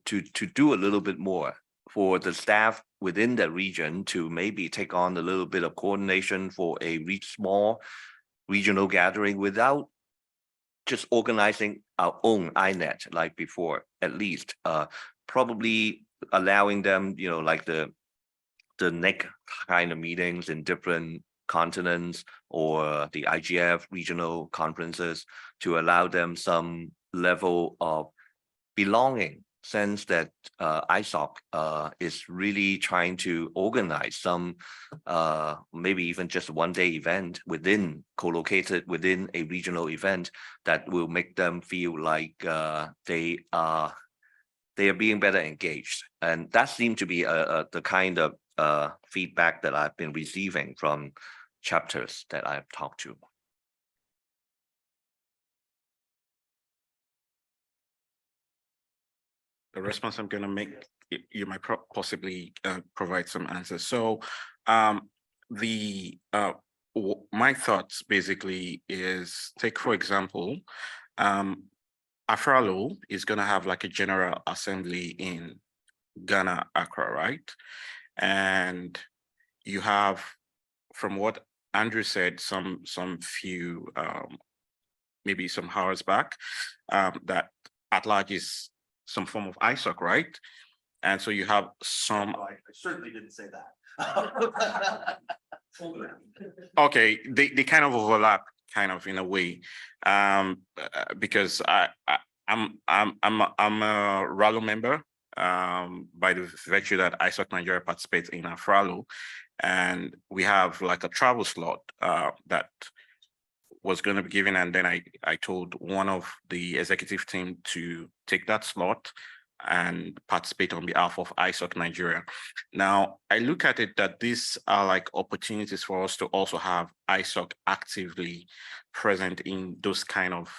do a little bit more for the staff within the region to maybe take on a little bit of coordination for a small regional gathering without just organizing our own INET like before, at least probably allowing them, like the NIC kind of meetings in different continents or the IGF regional conferences to allow them some level of belonging, sense that ISOC is really trying to organize some maybe even just one-day event co-located within a regional event that will make them feel like they are being better engaged. And that seemed to be the kind of feedback that I've been receiving from chapters that I've talked to. The response I'm going to make, you might possibly provide some answers. So my thoughts basically is, take for example, Afralo is going to have like a general assembly in Ghana, Accra, right? And you have, from what Andrew said, some few maybe some hours back, that at large is some form of ISOC, right? And so you have some. I certainly didn't say that. Okay, they kind of overlap, kind of in a way, because I'm a RALO member by the virtue that ISOC Nigeria participates in Afralo, and we have like a travel slot that was going to be given, and then I told one of the executive team to take that slot and participate on behalf of ISOC Nigeria. Now, I look at it that these are like opportunities for us to also have ISOC actively present in those kind of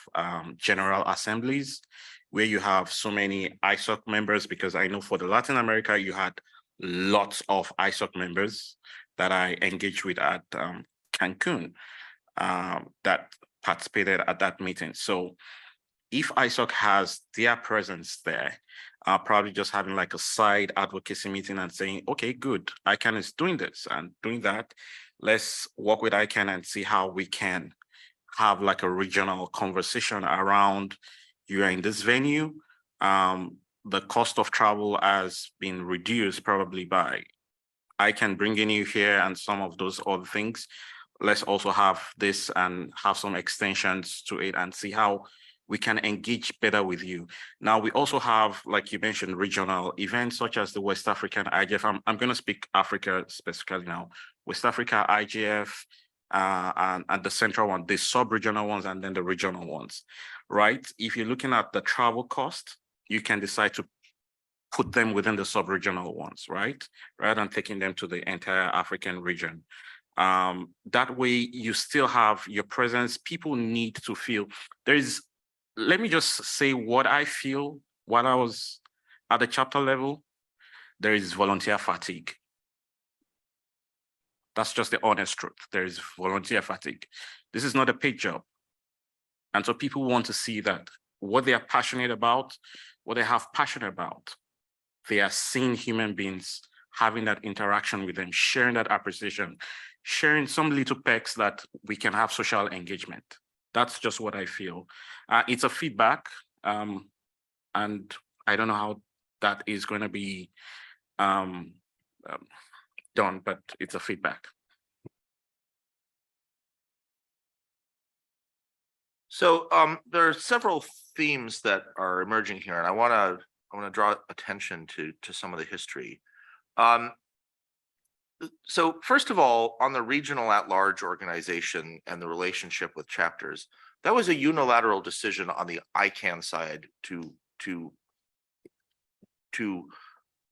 general assemblies where you have so many ISOC members, because I know for the Latin America, you had lots of ISOC members that I engaged with at Cancun that participated at that meeting. So if ISOC has their presence there, probably just having like a side advocacy meeting and saying, okay, good, ICANN is doing this and doing that. Let's work with ICANN and see how we can have like a regional conversation around, you are in this venue. The cost of travel has been reduced probably by ICANN bringing you here and some of those other things. Let's also have this and have some extensions to it and see how we can engage better with you. Now, we also have, like you mentioned, regional events such as the West African IGF. I'm going to speak Africa specifically now. West Africa IGF and the central one, the sub-regional ones, and then the regional ones, right? If you're looking at the travel cost, you can decide to put them within the sub-regional ones, right? Rather than taking them to the entire African region. That way you still have your presence. People need to feel let me just say what I feel while I was at the chapter level. There is volunteer fatigue. That's just the honest truth. There is volunteer fatigue. This is not a paid job. And so people want to see that what they are passionate about, what they have passion about, they are seeing human beings having that interaction with them, sharing that appreciation, sharing some little perks that we can have social engagement. That's just what I feel. It's a feedback, and I don't know how that is going to be done, but it's a feedback. So there are several themes that are emerging here, and I want to draw attention to some of the history. So first of all, on the regional at-large organization and the relationship with chapters, that was a unilateral decision on the ICANN side to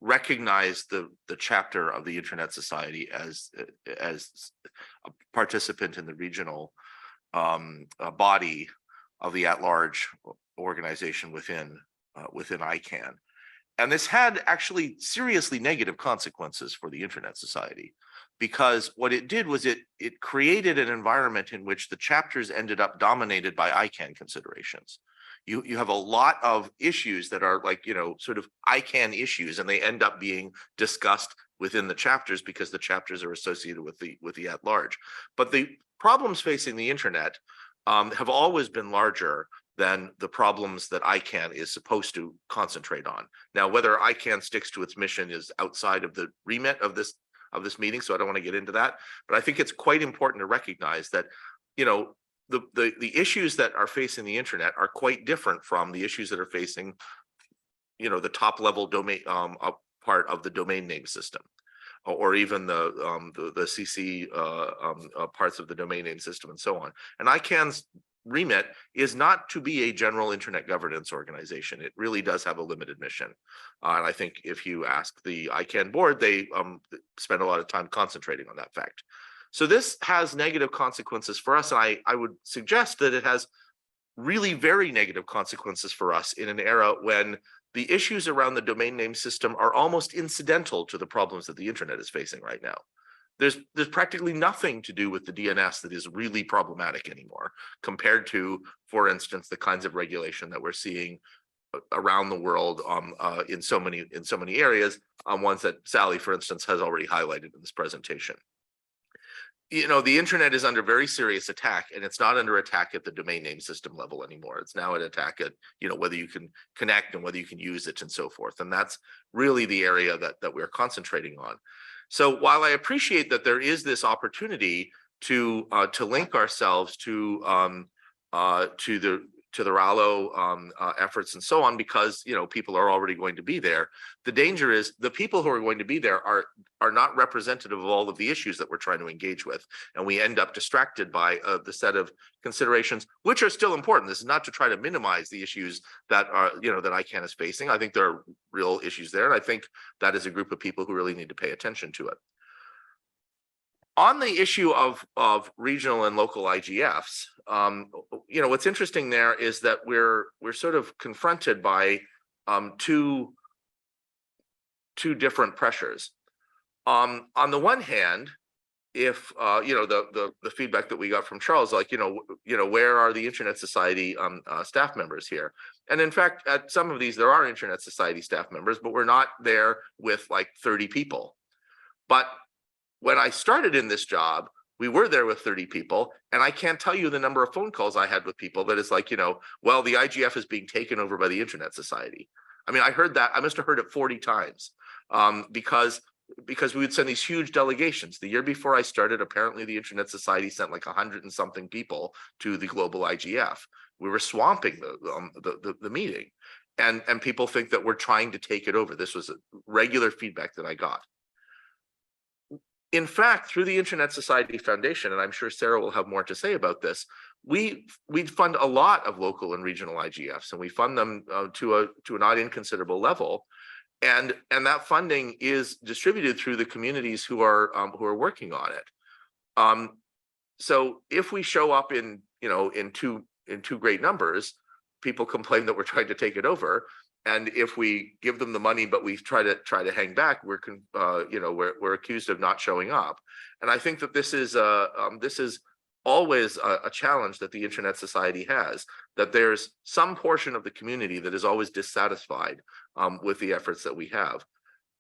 recognize the chapter of the Internet Society as a participant in the regional body of the at-large organization within ICANN. And this had actually seriously negative consequences for the Internet Society, because what it did was it created an environment in which the chapters ended up dominated by ICANN considerations. You have a lot of issues that are like, sort of ICANN issues, and they end up being discussed within the chapters because the chapters are associated with the at-large. But the problems facing the internet have always been larger than the problems that ICANN is supposed to concentrate on. Now, whether ICANN sticks to its mission is outside of the remit of this meeting, so I don't want to get into that. But I think it's quite important to recognize that, the issues that are facing the internet are quite different from the issues that are facing, the top level domain part of the domain name system, or even the CC parts of the domain name system and so on. And ICANN's remit is not to be a general internet governance organization. It really does have a limited mission. And I think if you ask the ICANN board, they spend a lot of time concentrating on that fact. So this has negative consequences for us. And I would suggest that it has really very negative consequences for us in an era when the issues around the domain name system are almost incidental to the problems that the internet is facing right now. There's practically nothing to do with the DNS that is really problematic anymore, compared to, for instance, the kinds of regulation that we're seeing around the world in so many areas, ones that Sally, for instance, has already highlighted in this presentation. The internet is under very serious attack, and it's not under attack at the domain name system level anymore. It's now an attack at, whether you can connect and whether you can use it and so forth. And that's really the area that we're concentrating on. So while I appreciate that there is this opportunity to link ourselves to the Rallo efforts and so on, because people are already going to be there, the danger is the people who are going to be there are not representative of all of the issues that we're trying to engage with, and we end up distracted by the set of considerations, which are still important. This is not to try to minimize the issues that are that ICANN is facing. I think there are real issues there, and I think that is a group of people who really need to pay attention to it. On the issue of regional and local IGFs, what's interesting there is that we're sort of confronted by two different pressures. On the one hand, if the feedback that we got from Charles, like where are the Internet Society staff members here? And in fact, at some of these there are Internet Society staff members, but we're not there with like 30 people. But when I started in this job, we were there with 30 people, and I can't tell you the number of phone calls I had with people that is like, well, the IGF is being taken over by the Internet Society. I mean, I heard that. I must have heard it 40 times because we would send these huge delegations. The year before I started, apparently the Internet Society sent like 100 and something people to the global IGF. We were swamping the meeting, and people think that we're trying to take it over. This was a regular feedback that I got. In fact, through the Internet Society Foundation, and I'm sure Sarah will have more to say about this, we fund a lot of local and regional IGFs, and we fund them to a not inconsiderable level, and that funding is distributed through the communities who are working on it. So if we show up in, you know, in too great numbers, people complain that we're trying to take it over. And if we give them the money, but we try to hang back, we're accused of not showing up. And I think that this is always a challenge that the Internet Society has, that there's some portion of the community that is always dissatisfied with the efforts that we have.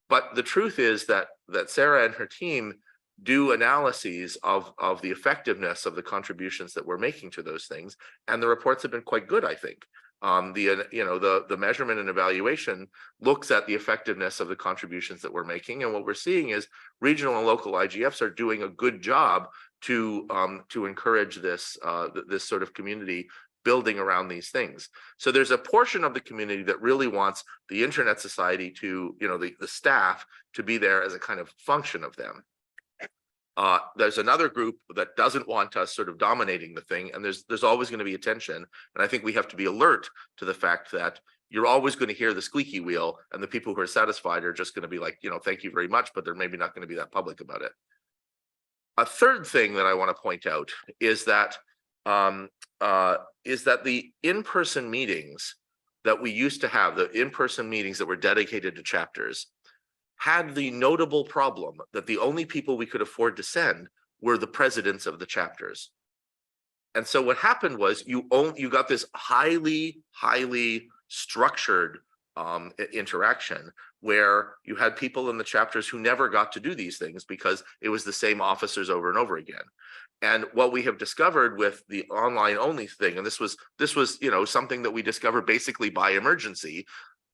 But the truth is that Sarah and her team do analyses of the effectiveness of the contributions that we're making to those things, and the reports have been quite good, I think. The measurement and evaluation looks at the effectiveness of the contributions that we're making, and what we're seeing is regional and local IGFs are doing a good job to encourage this sort of community building around these things. So there's a portion of the community that really wants the Internet Society to, the staff to be there as a kind of function of them. There's another group that doesn't want us sort of dominating the thing, and there's always going to be a tension. And I think we have to be alert to the fact that you're always going to hear the squeaky wheel, and the people who are satisfied are just going to be like, thank you very much, but they're maybe not going to be that public about it. A third thing that I want to point out is that the in-person meetings that we used to have, the in-person meetings that were dedicated to chapters, had the notable problem that the only people we could afford to send were the presidents of the chapters. And so what happened was you got this highly structured interaction where you had people in the chapters who never got to do these things because it was the same officers over and over again. And what we have discovered with the online only thing, and this was something that we discovered basically by emergency.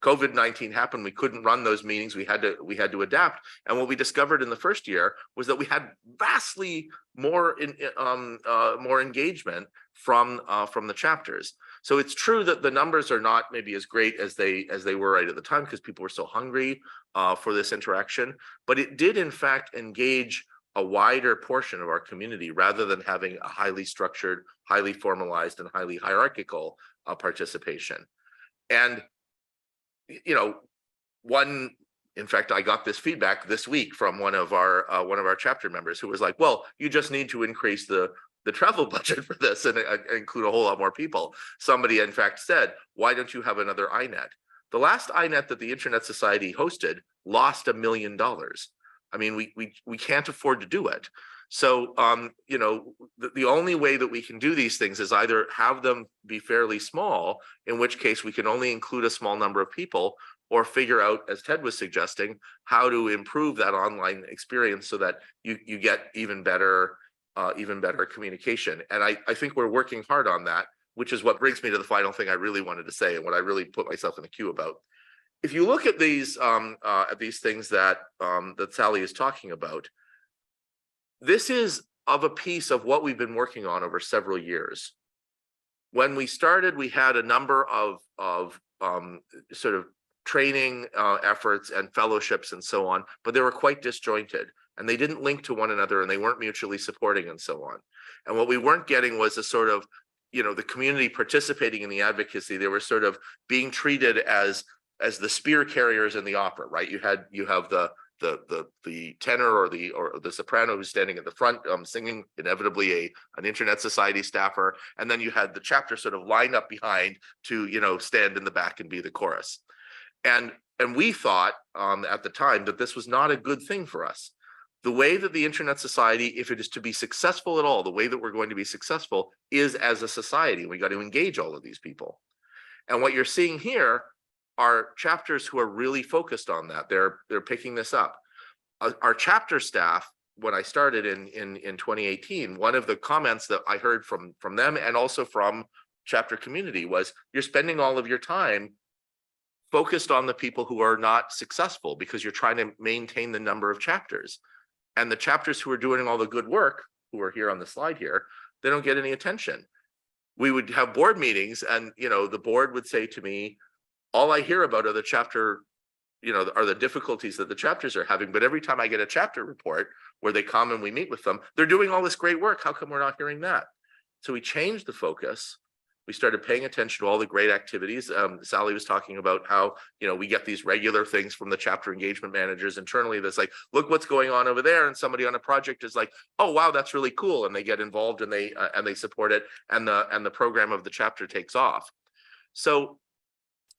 COVID-19 happened, we couldn't run those meetings, we had to adapt. And what we discovered in the first year was that we had vastly more engagement from the chapters. So it's true that the numbers are not maybe as great as they were right at the time because people were so hungry for this interaction, but it did in fact engage a wider portion of our community rather than having a highly structured, highly formalized, and highly hierarchical participation. And in fact, I got this feedback this week from one of our chapter members who was like, well, you just need to increase the travel budget for this and include a whole lot more people. Somebody in fact said, why don't you have another INET? The last INET that the Internet Society hosted lost $1 million. I mean, we can't afford to do it. So, the only way that we can do these things is either have them be fairly small, in which case we can only include a small number of people, or figure out, as Ted was suggesting, how to improve that online experience so that you get even better communication. And I think we're working hard on that, which is what brings me to the final thing I really wanted to say and what I really put myself in the queue about. If you look at these things that Sally is talking about, this is of a piece of what we've been working on over several years. When we started, we had a number of sort of training efforts and fellowships and so on, but they were quite disjointed and they didn't link to one another and they weren't mutually supporting and so on. And what we weren't getting was a sort of, the community participating in the advocacy. They were sort of being treated as the spear carriers in the opera, right? You have the tenor or the soprano who's standing at the front singing, inevitably an Internet Society staffer, and then you had the chapter sort of lined up behind to stand in the back and be the chorus. And we thought at the time that this was not a good thing for us. The way that the Internet Society, if it is to be successful at all, the way that we're going to be successful is as a society. We got to engage all of these people. And what you're seeing here are chapters who are really focused on that. They're picking this up. Our chapter staff, when I started in 2018, one of the comments that I heard from them and also from chapter community was, you're spending all of your time focused on the people who are not successful because you're trying to maintain the number of chapters. And the chapters who are doing all the good work, who are here on the slide here, they don't get any attention. We would have board meetings and the board would say to me, all I hear about are the chapter, are the difficulties that the chapters are having. But every time I get a chapter report where they come and we meet with them, they're doing all this great work. How come we're not hearing that? So we changed the focus We started paying attention to all the great activities. Sally was talking about how, we get these regular things from the chapter engagement managers internally that's like, look what's going on over there. And somebody on a project is like, oh, wow, that's really cool. And they get involved and they support it. And the program of the chapter takes off. So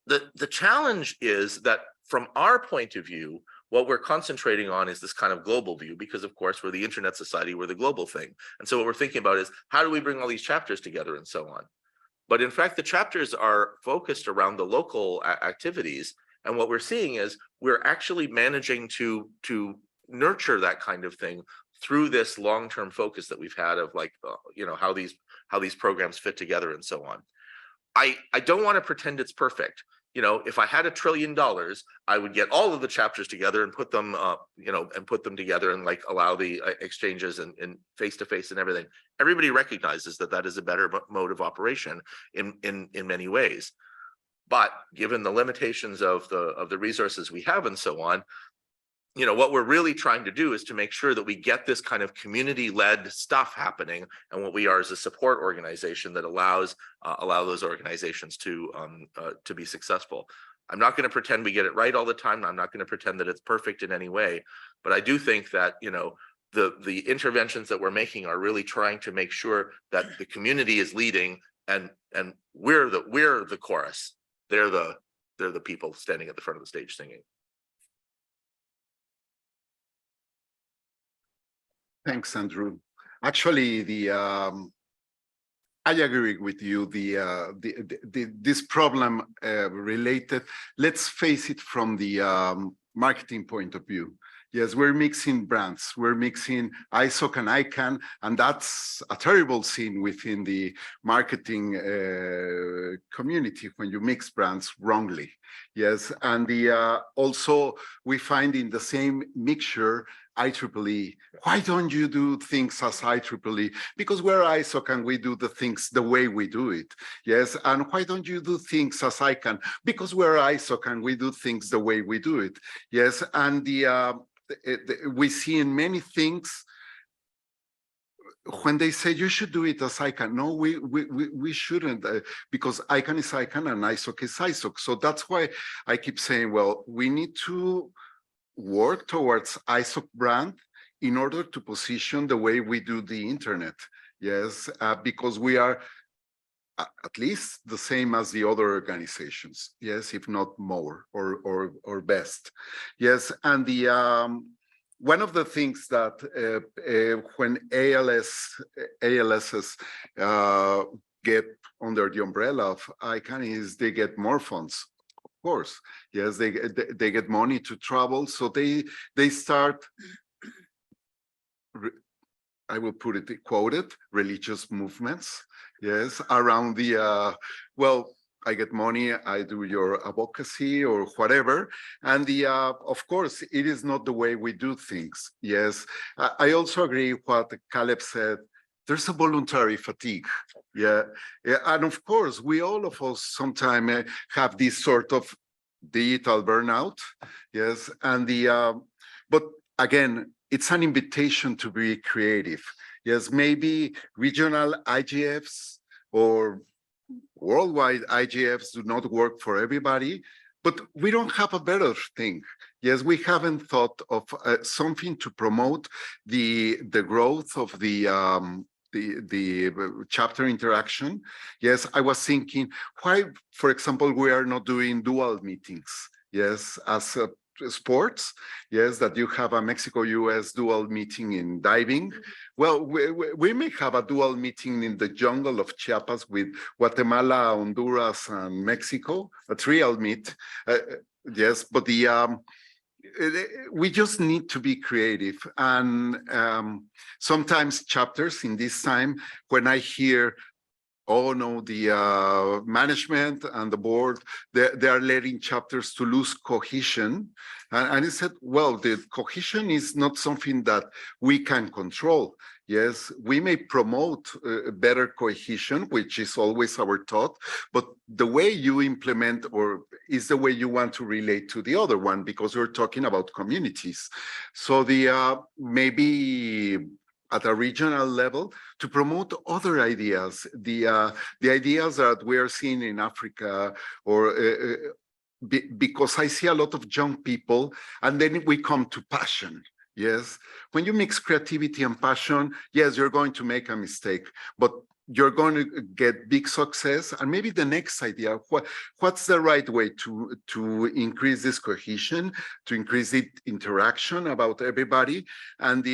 the challenge is that from our point of view, what we're concentrating on is this kind of global view, because of course, we're the internet society, we're the global thing. And so what we're thinking about is how do we bring all these chapters together and so on. But in fact, the chapters are focused around the local activities. And what we're seeing is we're actually managing to nurture that kind of thing through this long-term focus that we've had of like, how these programs fit together and so on. I don't want to pretend it's perfect. If I had $1 trillion, I would get all of the chapters together and put them, together and like allow the exchanges and face-to-face and everything. Everybody recognizes that is a better mode of operation in many ways. But given the limitations of the resources we have and so on, what we're really trying to do is to make sure that we get this kind of community-led stuff happening, and what we are is a support organization that allow those organizations to be successful. I'm not going to pretend we get it right all the time. I'm not going to pretend that it's perfect in any way, but I do think that the interventions that we're making are really trying to make sure that the community is leading, and we're the chorus. They're the people standing at the front of the stage singing. Thanks, Andrew. Actually, I agree with you. This problem related. Let's face it from the marketing point of view. Yes, we're mixing brands. We're mixing ISOC and ICANN, and that's a terrible sin within the marketing community when you mix brands wrongly. Yes, and also we find in the same mixture IEEE. Why don't you do things as IEEE? Because we're ISOC and we do the things the way we do it. Yes, and why don't you do things as ICANN? Because we're ISOC and we do things the way we do it. Yes, and we see in many things when they say you should do it as ICANN. No, we shouldn't, because ICANN is ICANN and ISOC is ISOC. So that's why I keep saying, well, we need to work towards ISOC brand in order to position the way we do the internet. Yes, because we are at least the same as the other organizations. Yes, if not more or best. Yes, and one of the things that when ALSs get under the umbrella of ICANN is they get more funds. Of course, yes, they get money to travel, so they start. I will put it quoted, religious movements. Yes, around the well, I get money, I do your advocacy or whatever, and of course it is not the way we do things. Yes, I also agree what Caleb said. There's a voluntary fatigue. Yeah, and of course, all of us sometimes have this sort of digital burnout. Yes, and but again, it's an invitation to be creative. Yes, maybe regional IGFs or worldwide IGFs do not work for everybody, but we don't have a better thing. Yes, we haven't thought of something to promote the growth of the chapter interaction. Yes, I was thinking why, for example, we are not doing dual meetings. Yes, as sports. Yes, that you have a Mexico-US dual meeting in diving. Well, we may have a dual meeting in the jungle of Chiapas with Guatemala, Honduras, and Mexico, a trial meet. Yes, but we just need to be creative. And sometimes chapters in this time, when I hear, oh no, the management and the board, they are letting chapters to lose cohesion. And I said, well, the cohesion is not something that we can control. Yes, we may promote better cohesion, which is always our thought, but the way you implement or is the way you want to relate to the other one, because we're talking about communities. So maybe at a regional level to promote other ideas, the ideas that we are seeing in Africa, or because I see a lot of young people, and then we come to passion. Yes, when you mix creativity and passion, yes, you're going to make a mistake, but you're going to get big success. And maybe the next idea, what's the right way to increase this cohesion, to increase the interaction about everybody? And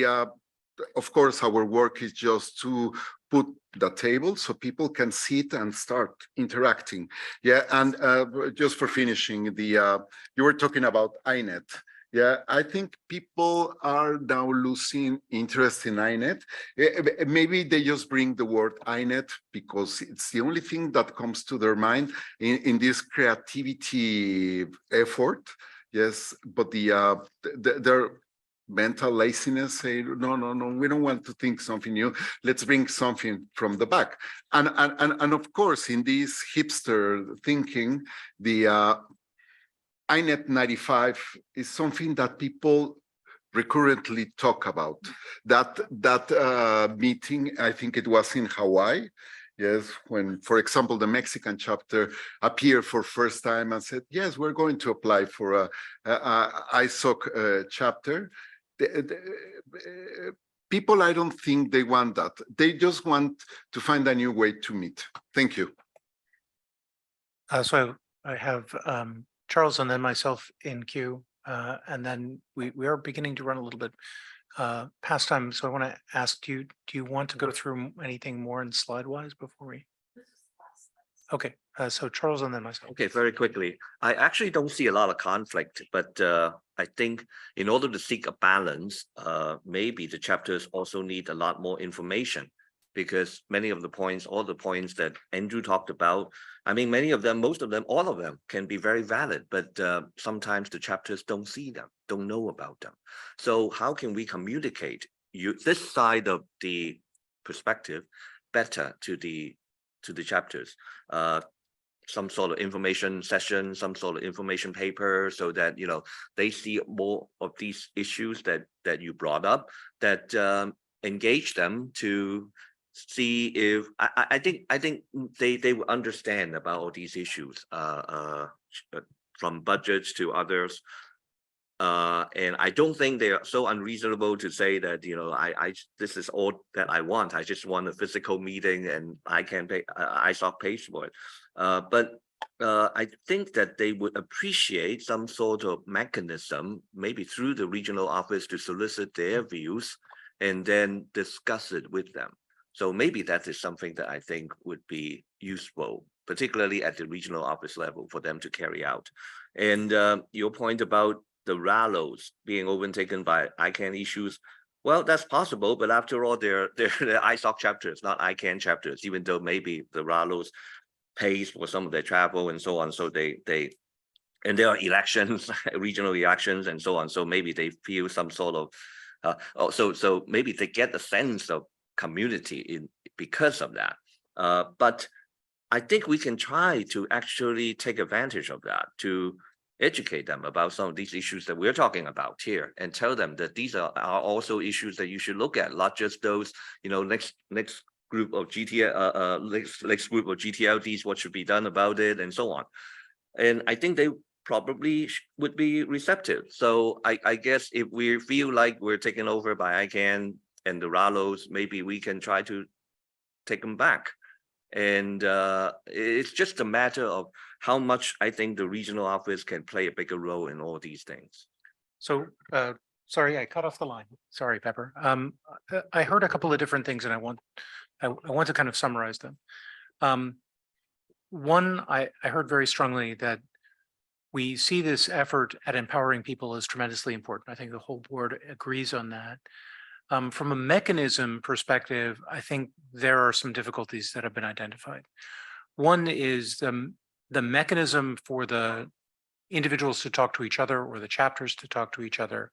of course, our work is just to put the table so people can sit and start interacting. Yeah, and just for finishing, you were talking about INET. Yeah, I think people are now losing interest in INET. Maybe they just bring the word INET because it's the only thing that comes to their mind in this creativity effort. Yes, but their mental laziness say, no, we don't want to think something new. Let's bring something from the back. And of course, in this hipster thinking, the INET 95 is something that people recurrently talk about. That meeting, I think it was in Hawaii, yes, when, for example, the Mexican chapter appeared for first time and said, yes, we're going to apply for a ISOC chapter. People, I don't think they want that. They just want to find a new way to meet. Thank you. So I have Charles and then myself in queue, and then we are beginning to run a little bit past time. So I want to ask you, do you want to go through anything more in slide wise before we? Okay, so Charles and then myself. Okay, very quickly. I actually don't see a lot of conflict, but I think in order to seek a balance, maybe the chapters also need a lot more information, because many of the points, all the points that Andrew talked about, I mean, many of them, most of them, all of them can be very valid, but sometimes the chapters don't see them, don't know about them. So how can we communicate this side of the perspective better to the chapters? Some sort of information session, some sort of information paper, so that, you know, they see more of these issues that you brought up, that engage them to see if I think they will understand about all these issues, from budgets to others. And I don't think they are so unreasonable to say that, you know, this is all that I want. I just want a physical meeting and I can pay, ISOC pays for it. But I think that they would appreciate some sort of mechanism, maybe through the regional office, to solicit their views and then discuss it with them. So maybe that is something that I think would be useful, particularly at the regional office level, for them to carry out. And your point about the RALOs being overtaken by ICANN issues, well, that's possible, but after all, they're ISOC chapters, not ICANN chapters, even though maybe the RALOs pays for some of their travel and so on. So and there are elections, regional elections and so on. So maybe they feel some sort of, so maybe they get a sense of community because of that. But I think we can try to actually take advantage of that to educate them about some of these issues that we're talking about here, and tell them that these are also issues that you should look at, not just those, you know, next group of next group of GTLDs, what should be done about it, and so on. And I think they probably would be receptive. So I guess if we feel like we're taken over by ICANN and the RALOs, maybe we can try to take them back. And it's just a matter of how much I think the regional office can play a bigger role in all these things. So, sorry, I cut off the line. Sorry, Pepper. I heard a couple of different things and I want to kind of summarize them. One, I heard very strongly that we see this effort at empowering people as tremendously important. I think the whole board agrees on that. From a mechanism perspective, I think there are some difficulties that have been identified. One is the mechanism for the individuals to talk to each other or the chapters to talk to each other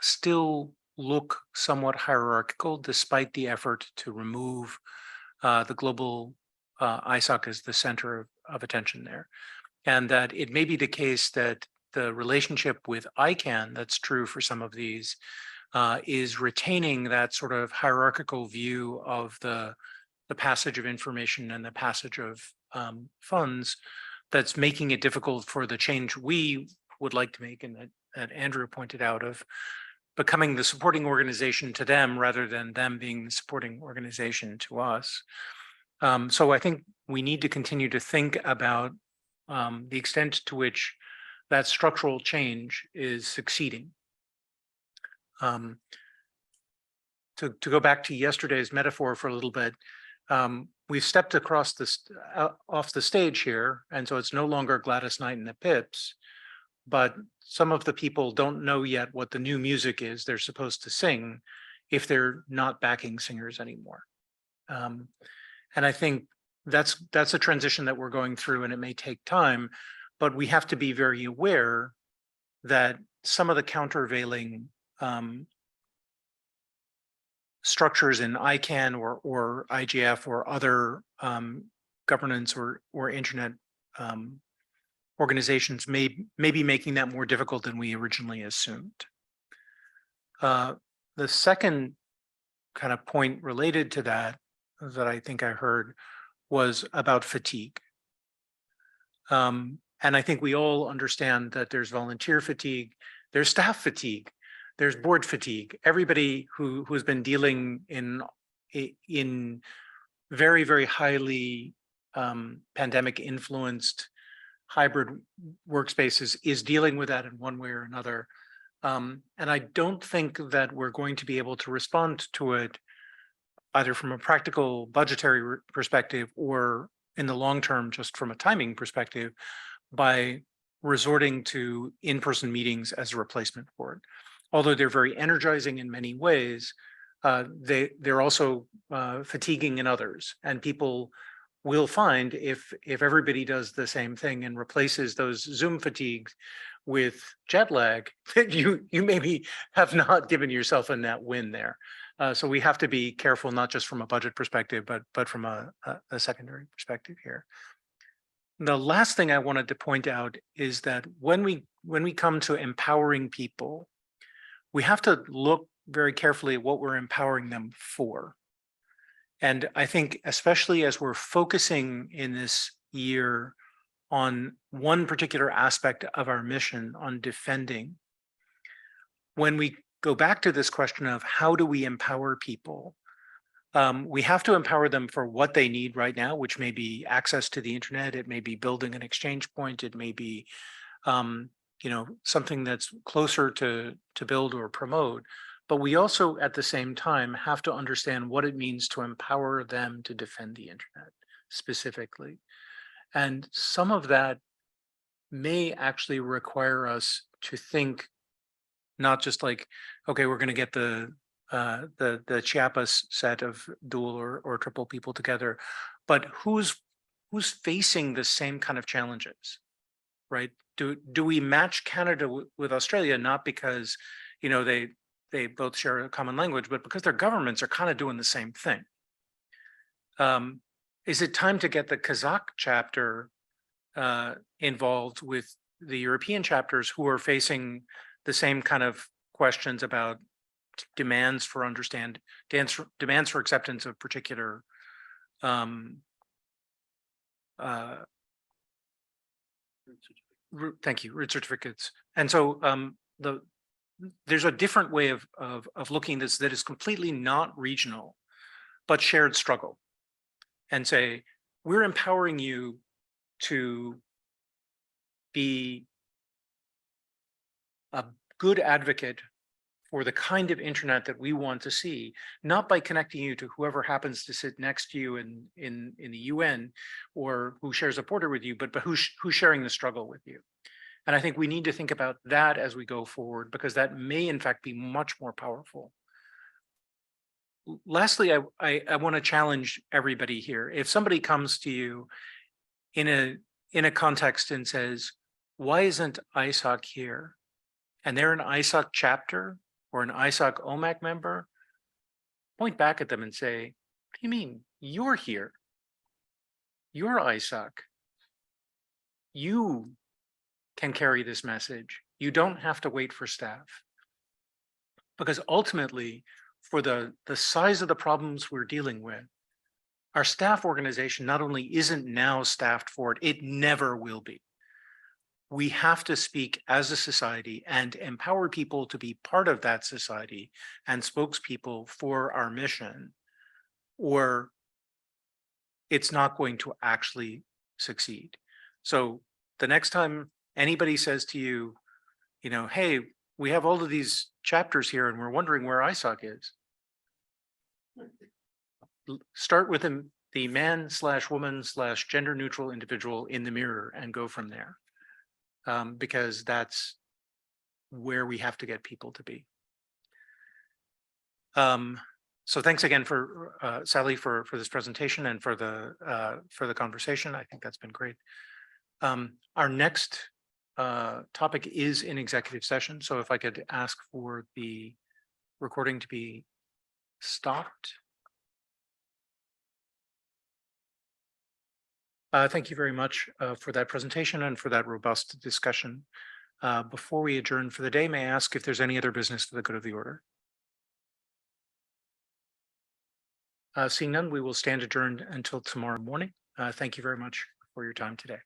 still look somewhat hierarchical, despite the effort to remove the global ISOC as the center of attention there. And that it may be the case that the relationship with ICANN, that's true for some of these, is retaining that sort of hierarchical view of the passage of information and the passage of funds that's making it difficult for the change we would like to make, and that Andrew pointed out, of becoming the supporting organization to them rather than them being the supporting organization to us. So I think we need to continue to think about the extent to which that structural change is succeeding. To go back to yesterday's metaphor for a little bit, we've stepped across this off the stage here, and so it's no longer Gladys Knight and the Pips, but some of the people don't know yet what the new music is they're supposed to sing if they're not backing singers anymore. And I think that's a transition that we're going through, and it may take time, but we have to be very aware that some of the countervailing structures in ICANN or IGF or other governance or internet organizations may be making that more difficult than we originally assumed. The second kind of point related to that I think I heard was about fatigue. And I think we all understand that there's volunteer fatigue, there's staff fatigue, there's board fatigue. Everybody who has been dealing in very, very highly pandemic influenced hybrid workspaces is dealing with that in one way or another. And I don't think that we're going to be able to respond to it either from a practical budgetary perspective or in the long term, just from a timing perspective, by resorting to in-person meetings as a replacement for it. Although they're very energizing in many ways, they're also fatiguing in others. And people will find if everybody does the same thing and replaces those Zoom fatigues with jet lag, that you maybe have not given yourself a net win there. So we have to be careful, not just from a budget perspective, but from a secondary perspective here. The last thing I wanted to point out is that when we come to empowering people, we have to look very carefully at what we're empowering them for. And I think especially as we're focusing in this year on one particular aspect of our mission, on defending, when we go back to this question of how do we empower people, we have to empower them for what they need right now, which may be access to the internet, it may be building an exchange point, it may be something that's closer to build or promote. But we also, at the same time, have to understand what it means to empower them to defend the internet specifically. And some of that may actually require us to think not just like, okay, we're going to get the Chiapas set of dual or triple people together, but who's facing the same kind of challenges, right? Do we match Canada with Australia, not because they both share a common language, but because their governments are kind of doing the same thing? Is it time to get the Kazakh chapter involved with the European chapters who are facing the same kind of questions about demands for demands for acceptance of particular root certificates? And so there's a different way of looking at this that is completely not regional, but shared struggle, and say, we're empowering you to be a good advocate for the kind of internet that we want to see, not by connecting you to whoever happens to sit next to you in the UN or who shares a border with you, but who's sharing the struggle with you. And I think we need to think about that as we go forward, because that may in fact be much more powerful. Lastly, I want to challenge everybody here. If somebody comes to you in a context and says, why isn't ISOC here? And they're an ISOC chapter or an ISOC OMAC member, point back at them and say, what do you mean? You're here. You're ISOC. You can carry this message. You don't have to wait for staff. Because ultimately, for the size of the problems we're dealing with, our staff organization not only isn't now staffed for it, it never will be. We have to speak as a society and empower people to be part of that society and spokespeople for our mission, or it's not going to actually succeed. So the next time anybody says to you, you know, hey, we have all of these chapters here and we're wondering where ISOC is. Start with the man/woman/gender neutral individual in the mirror and go from there. Because that's where we have to get people to be. So thanks again for Sally for this presentation and for the conversation. I think that's been great. Our next topic is in executive session. So if I could ask for the recording to be stopped. Thank you very much for that presentation and for that robust discussion. Before we adjourn for the day, may I ask if there's any other business for the good of the order? Seeing none, we will stand adjourned until tomorrow morning. Thank you very much for your time today.